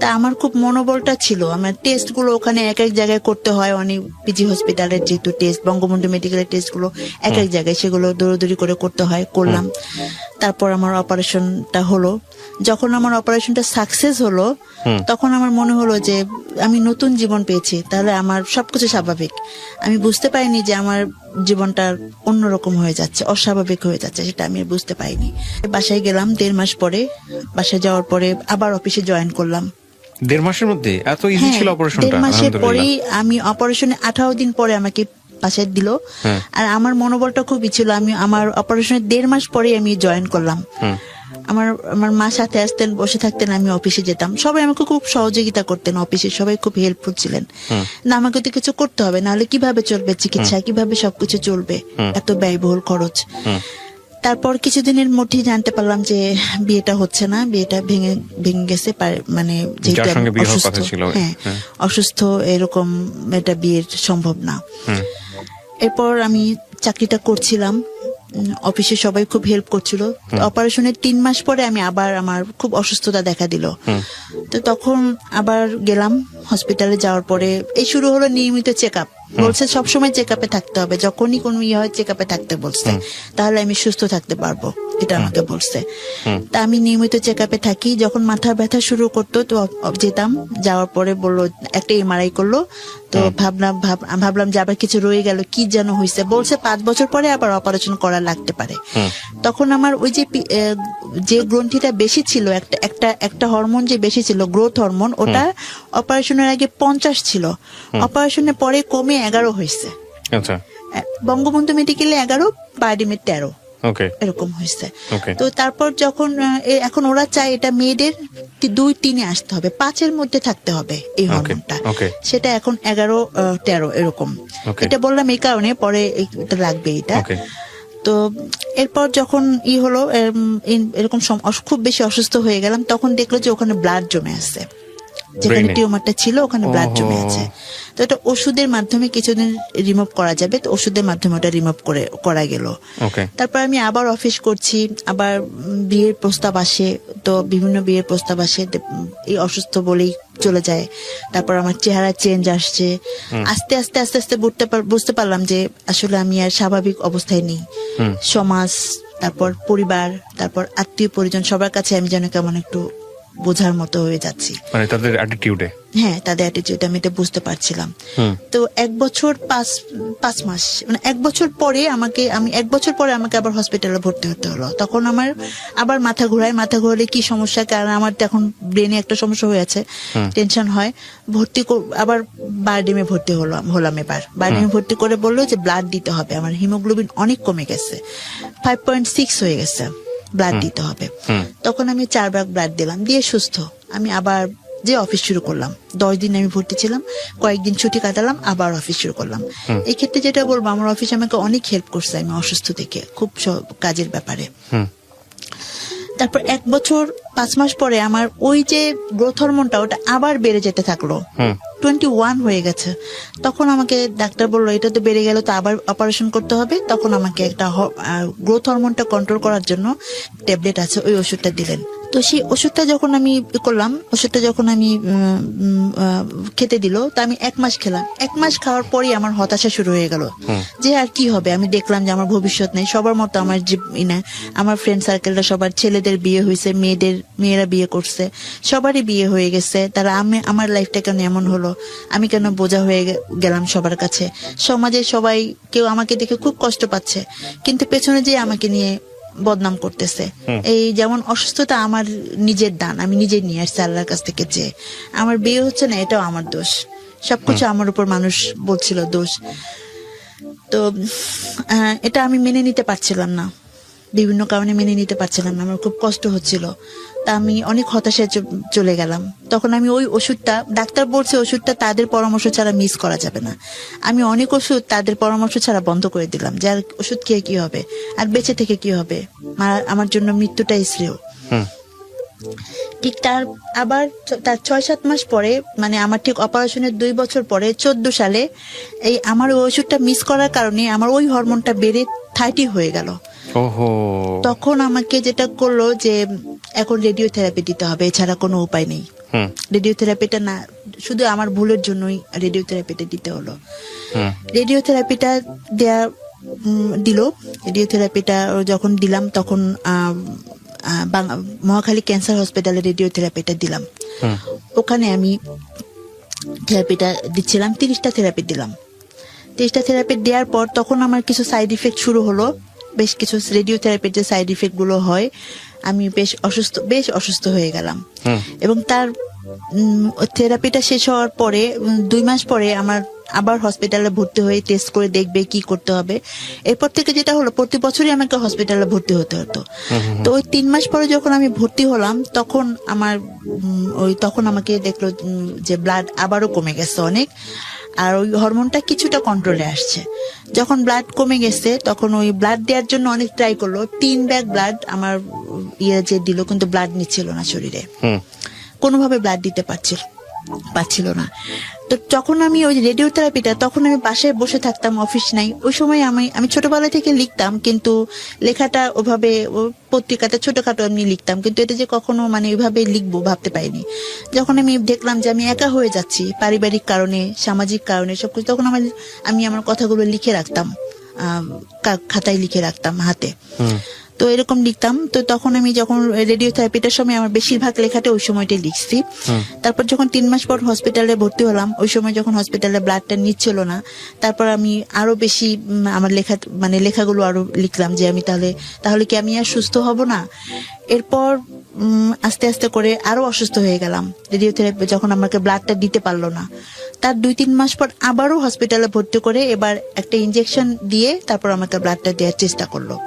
তা আমার খুব মনোবলটা ছিল। আমার টেস্ট গুলো ওখানে এক এক জায়গায় করতে হয়, অনেক পিজি হসপিটালের যেহেতু টেস্ট, বঙ্গবন্ধু মেডিকেলের টেস্ট গুলো এক এক জায়গায়, সেগুলো দৌড়াদৌড়ি করে করতে হয়, করলাম। তারপর আমার অপারেশনটা হলো। যখন আমার অপারেশনটা সাকসেস হলো, তখন আমার মনে হলো যে আমি নতুন জীবন পেয়েছি, তাহলে আমার সবকিছু স্বাভাবিক। আমি বুঝতে পারিনি যে আমার জীবনটা অন্যরকম হয়ে যাচ্ছে, অস্বাভাবিক হয়ে যাচ্ছে, সেটা আমি বুঝতে পারিনি। বাসায় গেলাম 1.5 মাস পরে। বাসায় যাওয়ার পরে আবার অফিসে জয়েন করলাম। 1.5 মাসের মধ্যে এত ইজি ছিল অপারেশনটা? 1.5 মাসের পরেই আমি অপারেশনে 18 দিন পরে আমাকে বাসায় দিল। আর আমার মনোবলটা খুবই ছিল। আমার অপারেশনের 1.5 মাস পরে আমি জয়েন করলাম। আমার মা সাথে আসতেন, বসে থাকতেন, আমি অফিসে যেতাম। সবাই আমাকে খুব সহযোগিতা করতেন, অফিসে সবাই খুব হেল্পফুল ছিলেন। না, আমাকে তো কিছু করতে হবে, নাহলে কিভাবে চলবে চিকিৎসা, কিভাবে সবকিছু চলবে, এত ব্যয়বহুল খরচ। তারপর কিছুদিনের মধ্যেই জানতে পারলাম যে বিয়েটা হচ্ছে না, বিয়েটা ভেঙে গেছে, মানে যেহেতু অসুস্থ, এরকম এটা বিয়ের সম্ভব না। এরপর আমি চাকরিটা করছিলাম, অফিসে সবাই খুব হেল্প করছিল। অপারেশনের 3 মাস পরে আমি আবার আমার খুব অসুস্থতা দেখা দিল। তো তখন আবার গেলাম হসপিটালে। যাওয়ার পরে এই শুরু হলো নিয়মিত চেক আপ। বলছে সবসময় চেক আপে থাকতে হবে, যখনই কোনো হয় চেক আপে থাকতে বলছে, তাহলে আমি সুস্থ থাকতে পারবো, এটা আমাকে বলছে। তা আমি নিয়মিত চেক আপে থাকি। যখন মাথা ব্যথা শুরু করতো তো যেতাম, যাওয়ার পরে বললো একটা এমআরআই করলো। তো ভাবলাম যে আবার কিছু রয়ে গেল, কি যেন হয়েছে। বলছে 5 বছর পরে আবার অপারেশন করা লাগতে পারে। তখন আমার ওই যে গ্রন্থিটা বেশি ছিল, একটা হরমোন যে বেশি ছিল, গ্রোথ হরমোন, ওটা অপারেশনের আগে 50 ছিল, অপারেশনের পরে কমে 11 হয়েছে। আচ্ছা, বঙ্গবন্ধু মেডিকেলে 11, বারডিমের 13 এরকম হয়েছে। তো তারপর যখন এখন ওরা চায় এটা মেয়েদের 2-3 আসতে হবে, 5-এর মধ্যে থাকতে হবে এই হরমোনটা। সেটা এখন 11-13 এরকম। এটা বললাম এই কারণে, পরে এটা লাগবে এটা। তো এরপর যখন হলো এরকম খুব বেশি অসুস্থ হয়ে গেলাম, তখন দেখলো যে ওখানে ব্লাড জমে আছে, যেখানে টিউমারটা ছিল ওখানে ব্লাড জমে আছে। তো এটা ওষুধের মাধ্যমে কিছুদিন রিমুভ করা যাবে, তো ওষুধের মাধ্যমে ওটা রিমুভ করা গেল। তারপর আমি আবার অফিস করছি, আবার বিয়ের প্রস্তাব আসে, তো বিভিন্ন বিয়ের প্রস্তাব আসে, এই অসুস্থ বলেই চলে যায়। তারপর আমার চেহারা চেঞ্জ আসছে, আস্তে আস্তে আস্তে আস্তে বুঝতে পারলাম যে আসলে আমি আর স্বাভাবিক অবস্থায় নেই। সমাজ, তারপর পরিবার, তারপর আত্মীয় পরিজন, সবার কাছে আমি যেন কেমন একটু বোঝার মতো হয়ে যাচ্ছি, মানে তাদের অ্যাটিটিউডে। হ্যাঁ, তাদের অ্যাটিটিউড আমি এটা বুঝতে পারছিলাম। তো 1 বছর 5 মাস, মানে 1 বছর পরে আমাকে 1 বছর পরে আমাকে আবার হসপিটালে ভর্তি হতে হলো। তখন আমার আবার মাথা ঘুরলে কি সমস্যা, কারণ আমার তো এখন ব্রেনে একটা সমস্যা হয়ে আছে, টেনশন হয়। আবার বারডিমে ভর্তি হলাম। এবার বারডিমে ভর্তি করে বললো যে ব্লাড দিতে হবে, আমার হিমোগ্লোবিন অনেক কমে গেছে, 5.6 হয়ে গেছে, ব্লাড দিতে হবে। তখন আমি 4 ভাগ ব্লাড দিলাম, দিয়ে সুস্থ আমি আবার যে অফিস শুরু করলাম। 10 দিন আমি ভর্তি ছিলাম, কয়েকদিন ছুটি কাটালাম, আবার অফিস শুরু করলাম। এই ক্ষেত্রে যেটা বলবো, আমার অফিস আমাকে অনেক হেল্প করছে আমি অসুস্থ থেকে, খুব কাজের ব্যাপারে। তারপর 1 বছর 5 মাস পরে আমার ওই যে গ্রোথ হরমোনটা ওটা আবার বেড়ে যেতে থাকলো, 21 হয়ে গেছে। তখন আমাকে ডাক্তার বললো এটা তো বেড়ে গেল, তো আবার অপারেশন করতে হবে। তখন আমাকে একটা গ্রোথ হরমোনটা কন্ট্রোল করার জন্য ট্যাবলেট আছে, ওই ওষুধটা দিলেন। তো সেই ওষুধটা যখন আমি করলাম, ওষুধটা যখন আমি খেতে দিল, তো আমি 1 মাস খেলাম। 1 মাস খাওয়ার পরই আমার হতাশা শুরু হয়ে গেল, যে আর কি হবে। আমি দেখলাম যে আমার ভবিষ্যৎ নেই। সবার মতো আমার ফ্রেন্ড সার্কেলটা সবার ছেলেদের বিয়ে হয়েছে, মেয়েরা বিয়ে করছে, সবারই বিয়ে হয়ে গেছে। তারা আমার লাইফটা কেন এমন হলো, আমি কেন বোঝা হয়ে গেলাম সবার কাছে। সমাজে সবাই কেউ আমাকে দেখে খুব কষ্ট পাচ্ছে, কিন্তু পেছনে যে আমাকে নিয়ে বদনাম করতেছে। এই যেমন অসুস্থতা আমার নিজের দান, আমি নিজে নিয়ে আসছি আল্লাহর কাছ থেকে, যে আমার বিয়ে হচ্ছে না এটাও আমার দোষ, সবকিছু আমার উপর মানুষ বলছিল দোষ। তো এটা আমি মেনে নিতে পারছিলাম না, বিভিন্ন কারণে মেনে নিতে পারছিলাম না, আমার খুব কষ্ট হচ্ছিল। তা আমি অনেক হতাশায় চলে গেলাম। তখন আমি ওই ওষুধটা, ডাক্তার বলছে ওষুধটা তাদের পরামর্শ ছাড়া মিস করা যাবে না। আমি অনেক ওষুধ তাদের পরামর্শ ছাড়া বন্ধ করে দিলাম, যে আর ওষুধ খেয়ে কি হবে, আর বেঁচে থেকে কি হবে, আমার জন্য মৃত্যুটাই শ্রেয়। ঠিক তার 6-7 মাস পরে, মানে আমার ঠিক অপারেশনের 2 বছর পরে 14 সালে এই আমার ওই ওষুধটা মিস করার কারণে আমার ওই হরমোনটা বেড়ে 30 হয়ে গেল। তখন আমাকে যেটা করলো যে এখন রেডিওথেরাপি দিতে হবে, এছাড়া কোনো উপায় নেই। রেডিওথেরাপিটা না, শুধু আমার ভুলের জন্যই রেডিওথেরাপিটা দিতে হলো। রেডিওথেরাপিটা দিল। রেডিওথেরাপিটা যখন দিলাম তখন মহাখালী ক্যান্সার হসপিটালে রেডিওথেরাপিটা দিলাম। ওখানে আমি থেরাপিটা দিচ্ছিলাম, 30টা থেরাপি দিলাম। 30টা থেরাপি দেওয়ার পর তখন আমার কিছু সাইড ইফেক্ট শুরু হলো, বেশ কিছু রেডিওথেরাপির যে সাইড ইফেক্ট গুলো হয়, আমি বেশ অসুস্থ হয়ে গেলাম। এবং তার থেরাপিটা শেষ হওয়ার পরে 2 মাস পরে আমার আবার হসপিটালে ভর্তি হয়ে টেস্ট করে দেখবে কি করতে হবে। এরপর থেকে যেটা হলো, প্রতি বছরই আমাকে হসপিটালে ভর্তি হতে হতো। তো ওই 3 মাস পরে যখন আমি ভর্তি হলাম, তখন আমাকে দেখলো যে ব্লাড আবারও কমে গেছে অনেক, আর ওই হরমোনটা কিছুটা কন্ট্রোলে আসছে। যখন ব্লাড কমে গেছে তখন ওই ব্লাড দেওয়ার জন্য অনেক ট্রাই করলো। 3 ব্যাগ ব্লাড আমার যে দিল, কিন্তু ব্লাড নিচ্ছিল না শরীরে, কোনোভাবে ব্লাড দিতে পারছিল পাচ্ছিল না। তো যখন আমি ওই রেডিও থেরাপিটা, তখন আমি বাসায় বসে থাকতাম, অফিস নাই ওই সময়। আমি ছোটবেলা থেকে লিখতাম, কিন্তু লেখাটা ওভাবে পত্রিকাতে ছোটখাটো এমনি লিখতাম, কিন্তু এটা যে কখনো মানে ওইভাবে লিখবো ভাবতে পারিনি। যখন আমি দেখলাম যে আমি একা হয়ে যাচ্ছি পারিবারিক কারণে, সামাজিক কারণে সবকিছু, তখন আমি আমার কথাগুলো লিখে রাখতাম, খাতায় লিখে রাখতাম হাতে। তো এরকম লিখতাম। তো তখন আমি যখন রেডিও থেরাপিটার সময় আমার বেশিরভাগ লেখাটা ওই সময়টাই লিখছি। তারপর যখন 3 মাস পর হসপিটালে ভর্তি হলাম, ওই সময় যখন হসপিটালে ব্লাডটা নিচ্ছিল না, তারপর আমি আরো বেশি আমার লেখাগুলো আরো লিখলাম যে আমি তাহলে কি আমি আর সুস্থ হব না। এরপর আস্তে আস্তে করে আরো অসুস্থ হয়ে গেলাম। রেডিও থেরাপি যখন আমাকে ব্লাডটা দিতে পারলো না, তার 2-3 মাস পর আবারও হসপিটালে ভর্তি করে এবার একটা ইনজেকশন দিয়ে তারপর আমাকে ব্লাডটা দেওয়ার চেষ্টা করলো।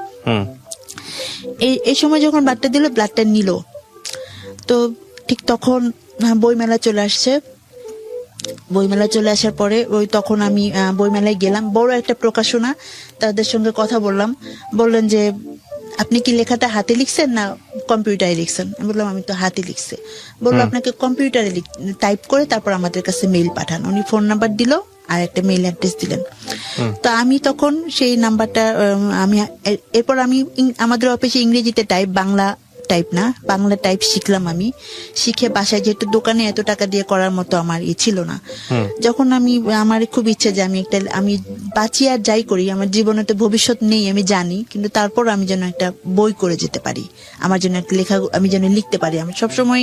এই সময় যখন ব্লাডটা দিল, ব্লাডটা নিল, তো ঠিক তখন বইমেলা চলে আসছে। বইমেলা চলে আসার পরে তখন আমি বইমেলায় গেলাম, বড় একটা প্রকাশনা, তাদের সঙ্গে কথা বললেন যে আপনি কি লেখাটা হাতে লিখছেন না কম্পিউটারে লিখছেন? আমি বললাম আমি তো হাতে লিখছি। বললো আপনাকে কম্পিউটারে টাইপ করে তারপর আমাদের কাছে মেইল পাঠান। উনি ফোন নাম্বার দিল আর একটা মেইল অ্যাড্রেস দিলেন। তো আমি তখন সেই নাম্বারটা এরপর আমি আমাদের অফিসে ইংরেজিতে টাইপ, বাংলা টাইপ না, বাংলা টাইপ শিখলাম। আমি শিখে বাসায়, যেহেতু দোকানে এত টাকা দিয়ে করার মতো আমার ছিল না, যখন আমার খুব ইচ্ছে যে আমি বাঁচি আর যাই করি, আমার জীবনে তো ভবিষ্যৎ নেই আমি জানি, কিন্তু তারপর আমি যেন একটা বই করে যেতে পারি, আমার জন্য একটা লেখা আমি যেন লিখতে পারি। আমি সবসময়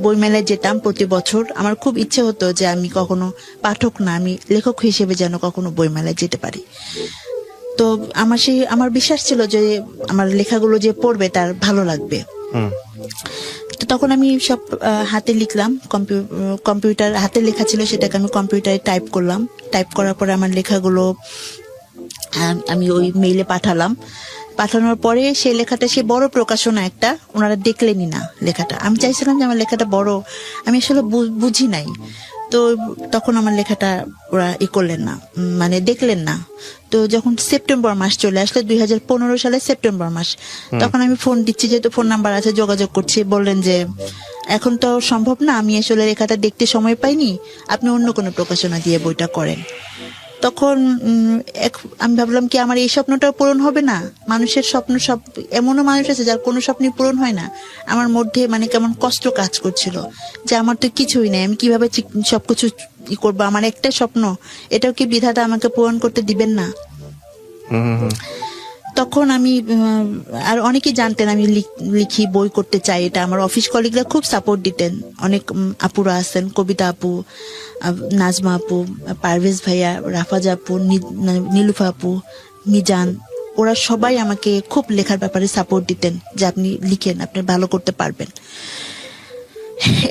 বই মেলায় যেতাম প্রতি বছর। আমার খুব ইচ্ছে হতো যে আমি কখনো পাঠক না, আমি লেখক হিসেবে যেন কখনো বই মেলায় যেতে পারি। তো আমার বিশ্বাস ছিল যে আমার লেখাগুলো যে পড়বে তার ভালো লাগবে। তো তখন আমি সব হাতে লিখলাম, কম্পিউটার হাতে লেখা ছিল, সেটাকে আমি কম্পিউটারে টাইপ করলাম। টাইপ করার পরে আমার লেখাগুলো আমি ওই মেইলে পাঠানোর পরে সেই লেখাটা, সে বড় প্রকাশনা একটা, ওনারা দেখলেনই না লেখাটা। আমি চাইছিলাম যে আমার লেখাটা বড়, আমি আসলে বুঝি নাই। তো তখন আমার লেখাটা ওরা করলেন না, মানে দেখলেন না। তো যখন সেপ্টেম্বর মাস চলে আসলো, 2015 সালে সেপ্টেম্বর মাস, তখন আমি ফোন দিচ্ছি, যেহেতু ফোন নাম্বার আছে, যোগাযোগ করছি। বললেন যে এখন তো সম্ভব না, আমি আসলে লেখাটা দেখতে সময় পাইনি, আপনি অন্য কোনো প্রকাশনা দিয়ে বইটা করেন। তখন আমি ভাবলাম কি আমার এই স্বপ্নটাও পূরণ হবে না? মানুষের স্বপ্ন, সব এমনও মানুষ আছে যার কোনো স্বপ্নই পূরণ হয় না। আমার মধ্যে কেমন কষ্ট কাজ করছিল যে আমার তো কিছুই নেই, আমি কিভাবে সবকিছু করবো? আমার একটা স্বপ্ন, এটাও কি বিধাতা আমাকে পূরণ করতে দিবেন না? তখন আমি আর অনেকেই জানতেন আমি লিখি, বই করতে চাই। এটা আমার অফিস কলিগরা খুব সাপোর্ট দিতেন। অনেক আপুরা আছেন, কবিতা আপু, নাজমা আপু, পারভেজ ভাইয়া, রাফাজ আপু, নীলুফা আপু, মিজান, ওরা সবাই আমাকে খুব লেখার ব্যাপারে সাপোর্ট দিতেন যে আপনি লিখেন, আপনি ভালো করতে পারবেন।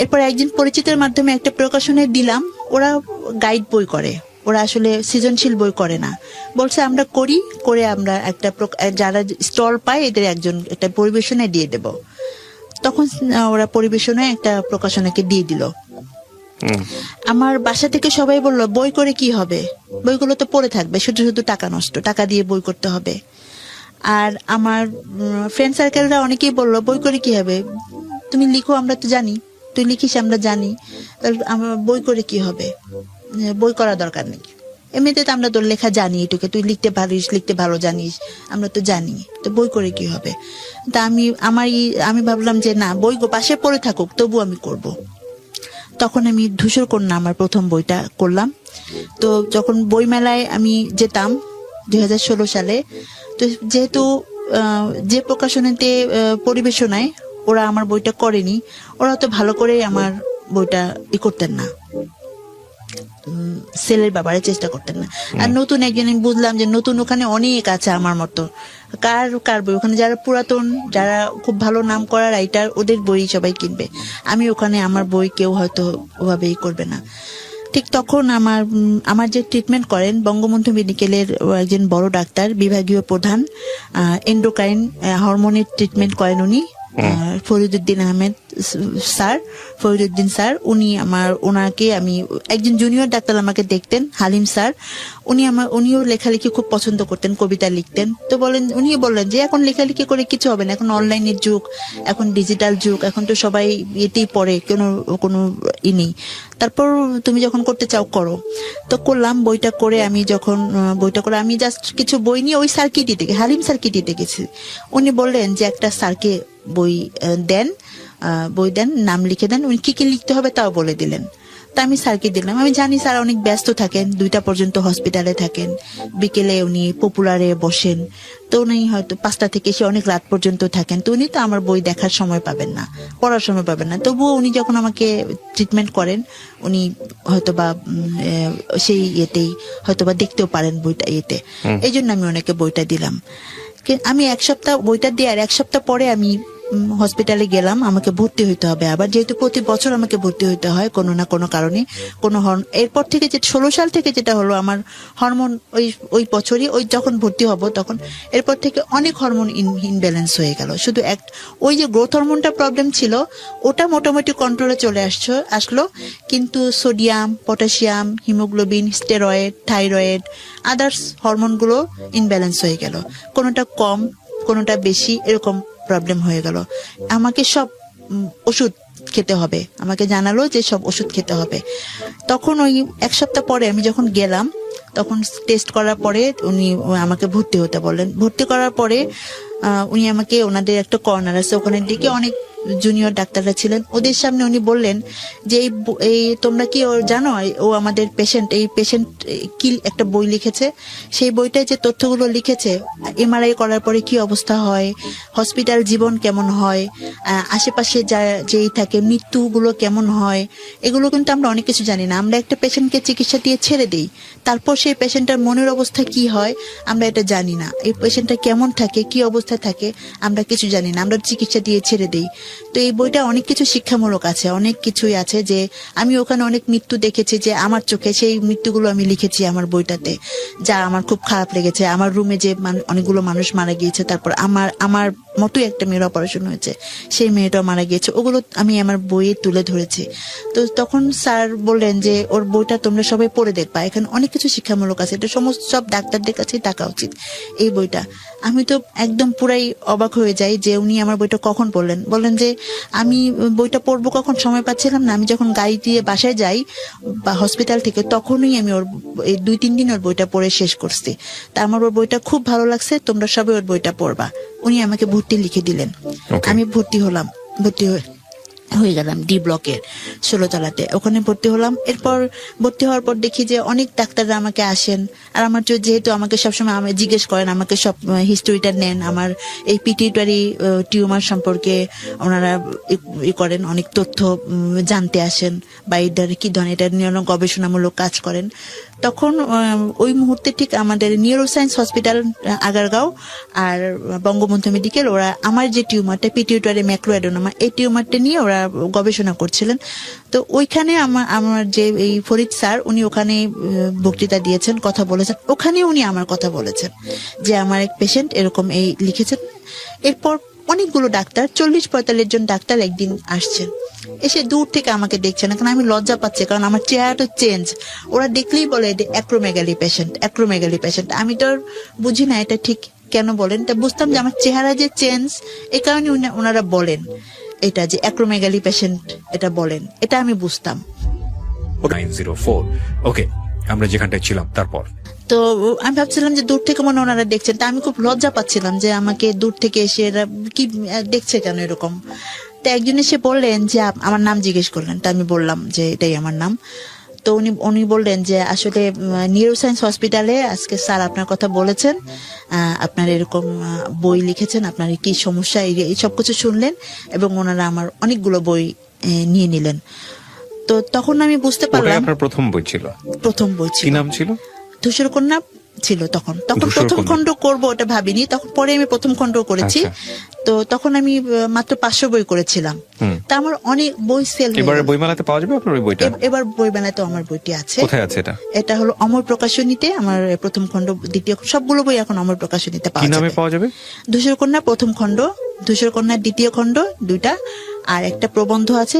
এরপর একজন পরিচিতের মাধ্যমে একটা প্রকাশনায় দিলাম। ওরা গাইড বই করে, ওরা আসলে সৃজনশীল বই করে না। বলছে আমরা করে আমরা একটা যারা স্টল পায় এদের একটা পরিবেশনায় দিয়ে দেব। তখন ওরা পরিবেশনায় একটা প্রকাশনাকে দিয়ে দিল। আমার বাসা থেকে সবাই বলল বই করে কি হবে, বইগুলো তো পড়ে থাকবে, শুধু শুধু টাকা নষ্ট, টাকা দিয়ে বই করতে হবে। আর আমার ফ্রেন্ড সার্কেলরা অনেকেই বলল বই করে কি হবে, তুমি লিখো, আমরা তো জানি, তুই লিখিস আমরা জানি, আমার বই করে কি হবে, বই করা দরকার নেই, এমনিতে তো আমরা তোর লেখা জানি, এটুকে তুই লিখতে পারিস, লিখতে ভালো জানিস, আমরা তো জানি, তো বই করে কি হবে। তা আমি ভাবলাম যে না, বই পাশে পড়ে থাকুক, তবু আমি করব। তখন আমি ধূসর কন্যা আমার প্রথম বইটা করলাম। তো যখন বই মেলায় আমি যেতাম 2016 সালে, তো যেহেতু যে প্রকাশনাতে পরিবেশনায় ওরা আমার বইটা করেনি, ওরা তো ভালো করে আমার বইটা করতেন না, সেলের ব্যাপারে চেষ্টা করতেন না। আর নতুন একজন, আমি বুঝলাম যে নতুন ওখানে অনেক আছে আমার মতো, কার বই ওখানে, যারা পুরাতন, যারা খুব ভালো নাম করা রাইটার, ওদের বই সবাই কিনবে। আমি ওখানে আমার বই কেউ হয়তো ওভাবেই করবে না। ঠিক তখন আমার যে ট্রিটমেন্ট করেন বঙ্গবন্ধু মেডিকেলের একজন বড় ডাক্তার, বিভাগীয় প্রধান, এন্ডোক্রাইন হরমোনের ট্রিটমেন্ট করেন উনি, ফরিদুদ্দিন আহমেদ স্যার, ফরিদউদ্দিন স্যার, ওনাকে আমি একজন জুনিয়র ডাক্তার আমাকে দেখতেন, হালিম স্যার, উনিও লেখালেখি খুব পছন্দ করতেন, কবিতা লিখতেন। তো উনি বললেন যে এখন লেখালেখি করে কিছু হবে না, এখন অনলাইনের যুগ, এখন ডিজিটাল যুগ, এখন তো সবাই এতেই পড়ে, কোনো নেই। তারপর তুমি যখন করতে চাও করো। তো করলাম, বইটা করে আমি জাস্ট কিছু বই নিয়ে ওই স্যারকে দিতে, হালিম স্যারকে দিতে গেছি। উনি বললেন যে একটা স্যারকে বই দেন, নাম লিখে দেন, উনি কি কি লিখতে হবে তাও বলে দিলেন। তা আমি স্যারকে দিলাম। আমি জানি স্যার অনেক ব্যস্ত থাকেন, 2টা পর্যন্ত হসপিটালে থাকেন, বিকেলে উনি পপুলারে বসেন, তো উনি হয়তো 5টা থেকে এসে অনেক রাত পর্যন্ত থাকেন। তো উনি তো আমার বই দেখার সময় পাবেন না, পড়ার সময় পাবেন না। তবুও উনি যখন আমাকে ট্রিটমেন্ট করেন, উনি হয়তোবা সেই ইয়েতেই হয়তোবা দেখতেও পারেন বইটা এই জন্য আমি ওনাকে বইটা দিলাম। আমি 1 সপ্তাহ বইটা দেওয়ার 1 সপ্তাহ পরে আমি হসপিটালে গেলাম, আমাকে ভর্তি হইতে হবে আবার, যেহেতু প্রতি বছর আমাকে ভর্তি হইতে হয় কোনো না কোনো কারণে। এরপর থেকে 16 সাল থেকে যেটা হলো, আমার হরমোন ওই বছরই যখন ভর্তি হব তখন এরপর থেকে অনেক হরমোন ইনব্যালেন্স হয়ে গেল। শুধু ওই যে গ্রোথ হরমোনটা প্রবলেম ছিল, ওটা মোটামুটি কন্ট্রোলে চলে আসলো, কিন্তু sodium, potassium, haemoglobin, steroid, thyroid, others হরমোনগুলো ইনব্যালেন্স হয়ে গেল, কোনোটা কম কোনোটা বেশি, এরকম প্রবলেম হয়ে গেল। আমাকে সব ওষুধ খেতে হবে, আমাকে জানালো যে সব ওষুধ খেতে হবে। তখন ওই 1 সপ্তাহ পরে আমি যখন গেলাম, তখন টেস্ট করার পরে উনি আমাকে ভর্তি হতে বললেন। ভর্তি করার পরে উনি আমাকে, ওনাদের একটা কর্নার আছে, ওখানে ডেকে অনেক জুনিয়র ডাক্তাররা ছিলেন, ওদের সামনে উনি বললেন যে এই তোমরা কি জানো ও আমাদের পেশেন্ট, এই পেশেন্ট কি একটা বই লিখেছে, সেই বইটায় যে তথ্যগুলো লিখেছে, এমআরআই করার পরে কি অবস্থা হয়, হসপিটাল জীবন কেমন হয়, আশেপাশে যেই থাকে মৃত্যুগুলো কেমন হয়, এগুলো কিন্তু আমরা অনেক কিছু জানি না। আমরা একটা পেশেন্টকে চিকিৎসা দিয়ে ছেড়ে দিই, তারপর সেই পেশেন্টের মনের অবস্থা কি হয় আমরা এটা জানি না। এই পেশেন্টটা কেমন থাকে, কি অবস্থায় থাকে আমরা কিছু জানি না, আমরা চিকিৎসা দিয়ে ছেড়ে দিই। তো এই বইটা অনেক কিছু শিক্ষামূলক আছে, অনেক কিছুই আছে, যে আমি ওখানে অনেক মৃত্যু দেখেছি, যে আমার চোখে সেই মৃত্যুগুলো আমি লিখেছি আমার বইটাতে, যা আমার খুব খারাপ লেগেছে। আমার রুমে যে অনেকগুলো মানুষ মারা গিয়েছে, তারপর আমার মতোই একটা মেয়ের অপারেশন হয়েছে, সেই মেয়েটাও মারা গিয়েছে, ওগুলো আমি আমার বইয়ে তুলে ধরেছি। তো তখন স্যার বললেন যে ওর বইটা তোমরা সবাই পড়ে দেখবা, এখানে অনেক কিছু শিক্ষামূলক আছে, এটা সব ডাক্তারদের কাছেই থাকা উচিত এই বইটা। আমি তো একদম পুরাই অবাক হয়ে যাই যে উনি আমার বইটা কখন বললেন যে আমি বইটা পড়বো কখন, সময় পাচ্ছিলাম না। আমি যখন গাড়ি দিয়ে বাসায় যাই বা হসপিটাল থেকে, তখনই আমি ওর 2-3 দিন ওর বইটা পড়ে শেষ করছি। তা আমার ওর বইটা খুব ভালো লাগছে, তোমরা সবাই ওর বইটা পড়বা। উনি আমাকে ভর্তি লিখে দিলেন, আমি ভর্তি হয়ে গেলাম ডি ব্লকের 16 তলাতে, ওখানে ভর্তি হলাম। এরপর ভর্তি হওয়ার পর দেখি যে অনেক ডাক্তাররা আমাকে আসেন, আর আমার যেহেতু আমাকে সবসময় জিজ্ঞেস করেন, আমাকে সব হিস্টোরিটা নেন, আমার এই পিটিউটারি টিউমার সম্পর্কে ওনারা করেন, অনেক তথ্য জানতে আসেন, বা কি ধরনের এটা নিয়ে গবেষণামূলক কাজ করেন। তখন ওই মুহূর্তে ঠিক আমাদের নিউরোসায়েন্স হসপিটাল আগারগাঁও আর বঙ্গবন্ধু মেডিকেল, ওরা আমার যে টিউমারটা পিটিউটারি ম্যাক্রোঅ্যাডেনোমা, এই টিউমারটা নিয়ে ওরা গবেষণা করছিলেন। তো ওইখানে আমার যে এই ফরিদ স্যার, উনি ওখানে বক্তৃতা দিয়েছেন, কথা বলেছেন, ওখানে উনি আমার কথা বলেছেন যে আমার এক পেশেন্ট এরকম এই লিখেছেন। এরপর অনেকগুলো ডাক্তার, 40-45 জন ডাক্তার একদিন আসছেন, এসে দূর থেকে আমাকে দেখছেন। এখন আমি লজ্জা পাচ্ছি, কারণ আমার চেহারাটা চেঞ্জ, ওরা দেখলেই বলে যে অ্যাক্রোমেগালি পেশেন্ট। আমি তো বুঝি না এটা ঠিক কেন বলেন, তা বুঝতাম যে আমার চেহারা যে চেঞ্জ, এই কারণে ওনারা বলেন এটা যে অ্যাক্রোমেগালি পেশেন্ট, এটা বলেন, এটা আমি বুঝতাম। 904 ওকে, আমরা যেখানটায় ছিলাম তারপর তো আমি ভাবছিলাম যে দূর থেকে মনে ওনারা দেখছেন, তা আমি খুব লজ্জা পাচ্ছিলাম যে আমাকে দূর থেকে এসে এরা কি দেখছে কেন এরকম। তো একজন এসে বললেন যে আমার নাম জিজ্ঞেস করলেন, তা আমি বললাম যে এটাই আমার নাম। তো উনি বললেন যে আসলে নিউরোসায়েন্স হসপিটালে আজকে স্যার আপনার কথা বলেছেন, আপনার এরকম বই লিখেছেন, আপনার কি সমস্যা, এই সব কিছু শুনলেন, এবং ওনারা আমার অনেকগুলো বই নিয়ে নিলেন। তো তখন আমি বুঝতে পারলাম, আপনার প্রথম বই ছিল, কি নাম ছিল? ধূসরকন্যা ছিল। তখন প্রথম খণ্ড করবো ওটা ভাবিনি, তখন পরে আমি প্রথম খণ্ড করেছি। তো তখন আমি মাত্র 500 বই করেছিলাম। তা আমার অনেক বই সেল। এবারে বইমেলাতে পাওয়া যাবে আপনার ওই বইটা? এবার বইমেলাতে আমার বইটি আছে। কোথায় আছে এটা? এটা হলো অমর প্রকাশনীতে, আমার প্রথম খণ্ড, দ্বিতীয়, সবগুলো বই এখন অমর প্রকাশনীতে পাওয়া যাবে। কি নামে পাওয়া যাবে? ধূসরকন্যা প্রথম খণ্ড, ধূসরকন্যা দ্বিতীয় খণ্ড, 2টা, আর একটা প্রবন্ধ আছে,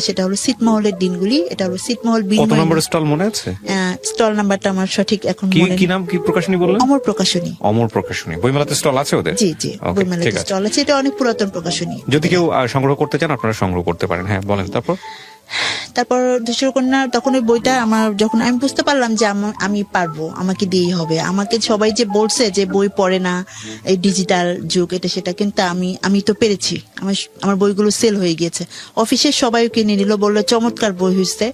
সেটা হলো ছিটমহলের দিনগুলি। এটা হলো ছিটমহল কত নম্বর স্টল মনে আছে? স্টল নাম্বারটা আমার সঠিক এখন কি মনে কি নেই। নাম, কি প্রকাশনী বললেন? অমর প্রকাশনী। অমর প্রকাশনী। বইমেলাতে স্টল আছে ওদের? জি জি, Okay, বইমেলাতে ঠিক আছে। স্টল আছে। এটা অনেক পুরাতন প্রকাশনী। যদি কেউ সংগ্রহ করতে চান আপনারা সংগ্রহ করতে পারেন। হ্যাঁ বলেন। তারপর ধূসরকন্যা, তখন ওই বইটা আমার, যখন আমি বুঝতে পারলাম যে আমি পারবো, আমাকে দিয়েই হবে। আমাকে সবাই যে বলছে যে বই পড়ে না, এই ডিজিটাল যুগ এটা সেটা, কিন্তু আমি তো পেরেছি। আমার বইগুলো সেল হয়ে গিয়েছে, অফিসের সবাই কিনে নিল, বললো চমৎকার বই হয়েছে।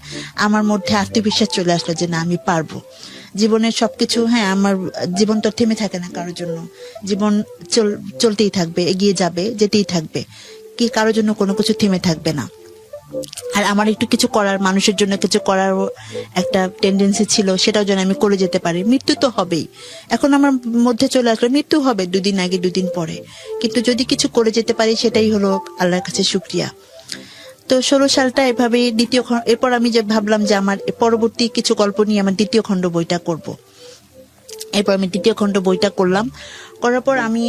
আমার মধ্যে আত্মবিশ্বাস চলে আসলো যে না, আমি পারবো। জীবনের সবকিছু, হ্যাঁ আমার জীবন তো থেমে থাকে না কারোর জন্য, জীবন চলতেই থাকবে, এগিয়ে যাবে, যেতেই থাকবে, কি কারোর জন্য কোনো কিছু থেমে থাকবে না। আর আমার একটু কিছু করার, মানুষের জন্য কিছু করার একটা টেন্ডেন্সি ছিল, সেটাও যেন আমি করে যেতে পারি। মৃত্যু তো হবেই, এখন আমার মধ্যে চলে আসলো মৃত্যু হবে 2 দিন আগে 2 দিন পরে, কিন্তু যদি কিছু করে যেতে পারি সেটাই হলো আল্লাহর কাছে শুকরিয়া। তো 16 সালটা এভাবে দ্বিতীয় খণ্ড, এরপর আমি যে ভাবলাম যে আমার পরবর্তী কিছু গল্প নিয়ে আমার দ্বিতীয় খণ্ড বইটা করব। এরপর আমি দ্বিতীয় খণ্ড বইটা করলাম, করার পর আমি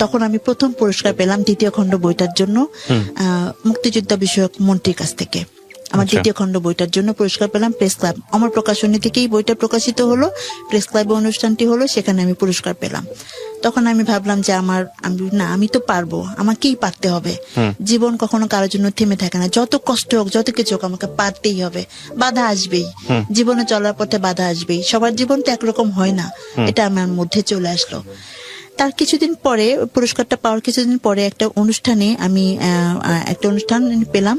তখন আমি প্রথম পুরস্কার পেলাম দ্বিতীয় খণ্ড বইটার জন্য মুক্তিযোদ্ধা বিষয়ক মন্ত্রীর কাছ থেকে। আমার দ্বিতীয় খণ্ড বইটার জন্য পুরস্কার পেলাম প্রেস ক্লাব, আমার প্রকাশনী থেকেই বইটা প্রকাশিত হলো, প্রেস ক্লাবে অনুষ্ঠানটি হলো, সেখানে আমি পুরস্কার পেলাম। তখন আমি ভাবলাম যে আমি তো পারবো, আমাকেই পারতে হবে। জীবন কখনো কারোর জন্য থেমে থাকে না, যত কষ্ট হোক, যত কিছু হোক, আমাকে পারতেই হবে। বাধা আসবেই, জীবনে চলার পথে বাধা আসবেই, সবার জীবন তো একরকম হয় না, এটা আমার মধ্যে চলে আসলো। তার কিছুদিন পরে, পুরস্কারটা পাওয়ার কিছুদিন পরে একটা অনুষ্ঠানে আমি একটা অনুষ্ঠান পেলাম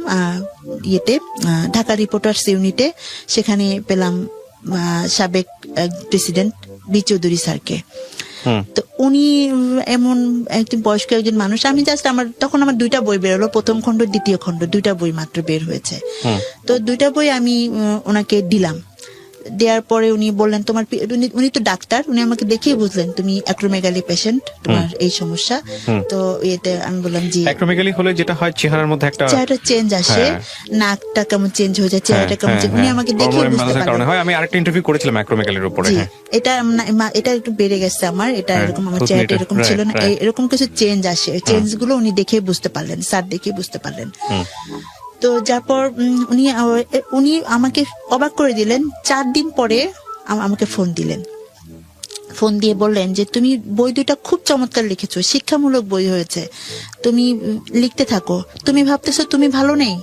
ঢাকা রিপোর্টার্স ইউনিটে। সেখানে পেলাম সাবেক প্রেসিডেন্ট বি চৌধুরী স্যারকে। তো উনি এমন একজন বয়স্ক একজন মানুষ। আমি জাস্ট তখন আমার 2টা বই বেরোলো, প্রথম খণ্ড দ্বিতীয় খণ্ড, 2টা বই মাত্র বের হয়েছে। তো 2টা বই আমি ওনাকে দিলাম। দেওয়ার পরে উনি বললেন উনি তো ডাক্তার, উনি আমাকে দেখিয়ে বুঝলেন তুমি অ্যাক্রোমেগালি পেশেন্ট, তোমার এই সমস্যা। তো এতে আমি বললাম জি। অ্যাক্রোমেগালি হলে যেটা হয় চেহারার মধ্যে চেহারাটা চেঞ্জ আসে, নাকটা কেমন চেঞ্জ হয়ে যায়, চেহারাটা কেমন চেঞ্জ, উনি আমাকে দেখিয়ে বুঝতে পারলেন। আমি আরেকটা ইন্টারভিউ করেছিলাম অ্যাক্রোমেগালির উপরে। এটা একটু বেড়ে গেছে আমার, এটা এরকম, আমার চেহারাটা এরকম ছিল না, এরকম কিছু চেঞ্জ আসে, চেঞ্জ গুলো উনি দেখে বুঝতে পারলেন, স্যার দেখে বুঝতে পারলেন। তো যারপর উনি আমাকে অবাক করে দিলেন। 4 দিন পরে আমাকে ফোন দিলেন, ফোন দিয়ে বললেন যে তুমি বই 2টা খুব চমৎকার লিখেছো, শিক্ষামূলক বই হয়েছে, তুমি লিখতে থাকো। তুমি ভাবতেছো তুমি ভালো নেই,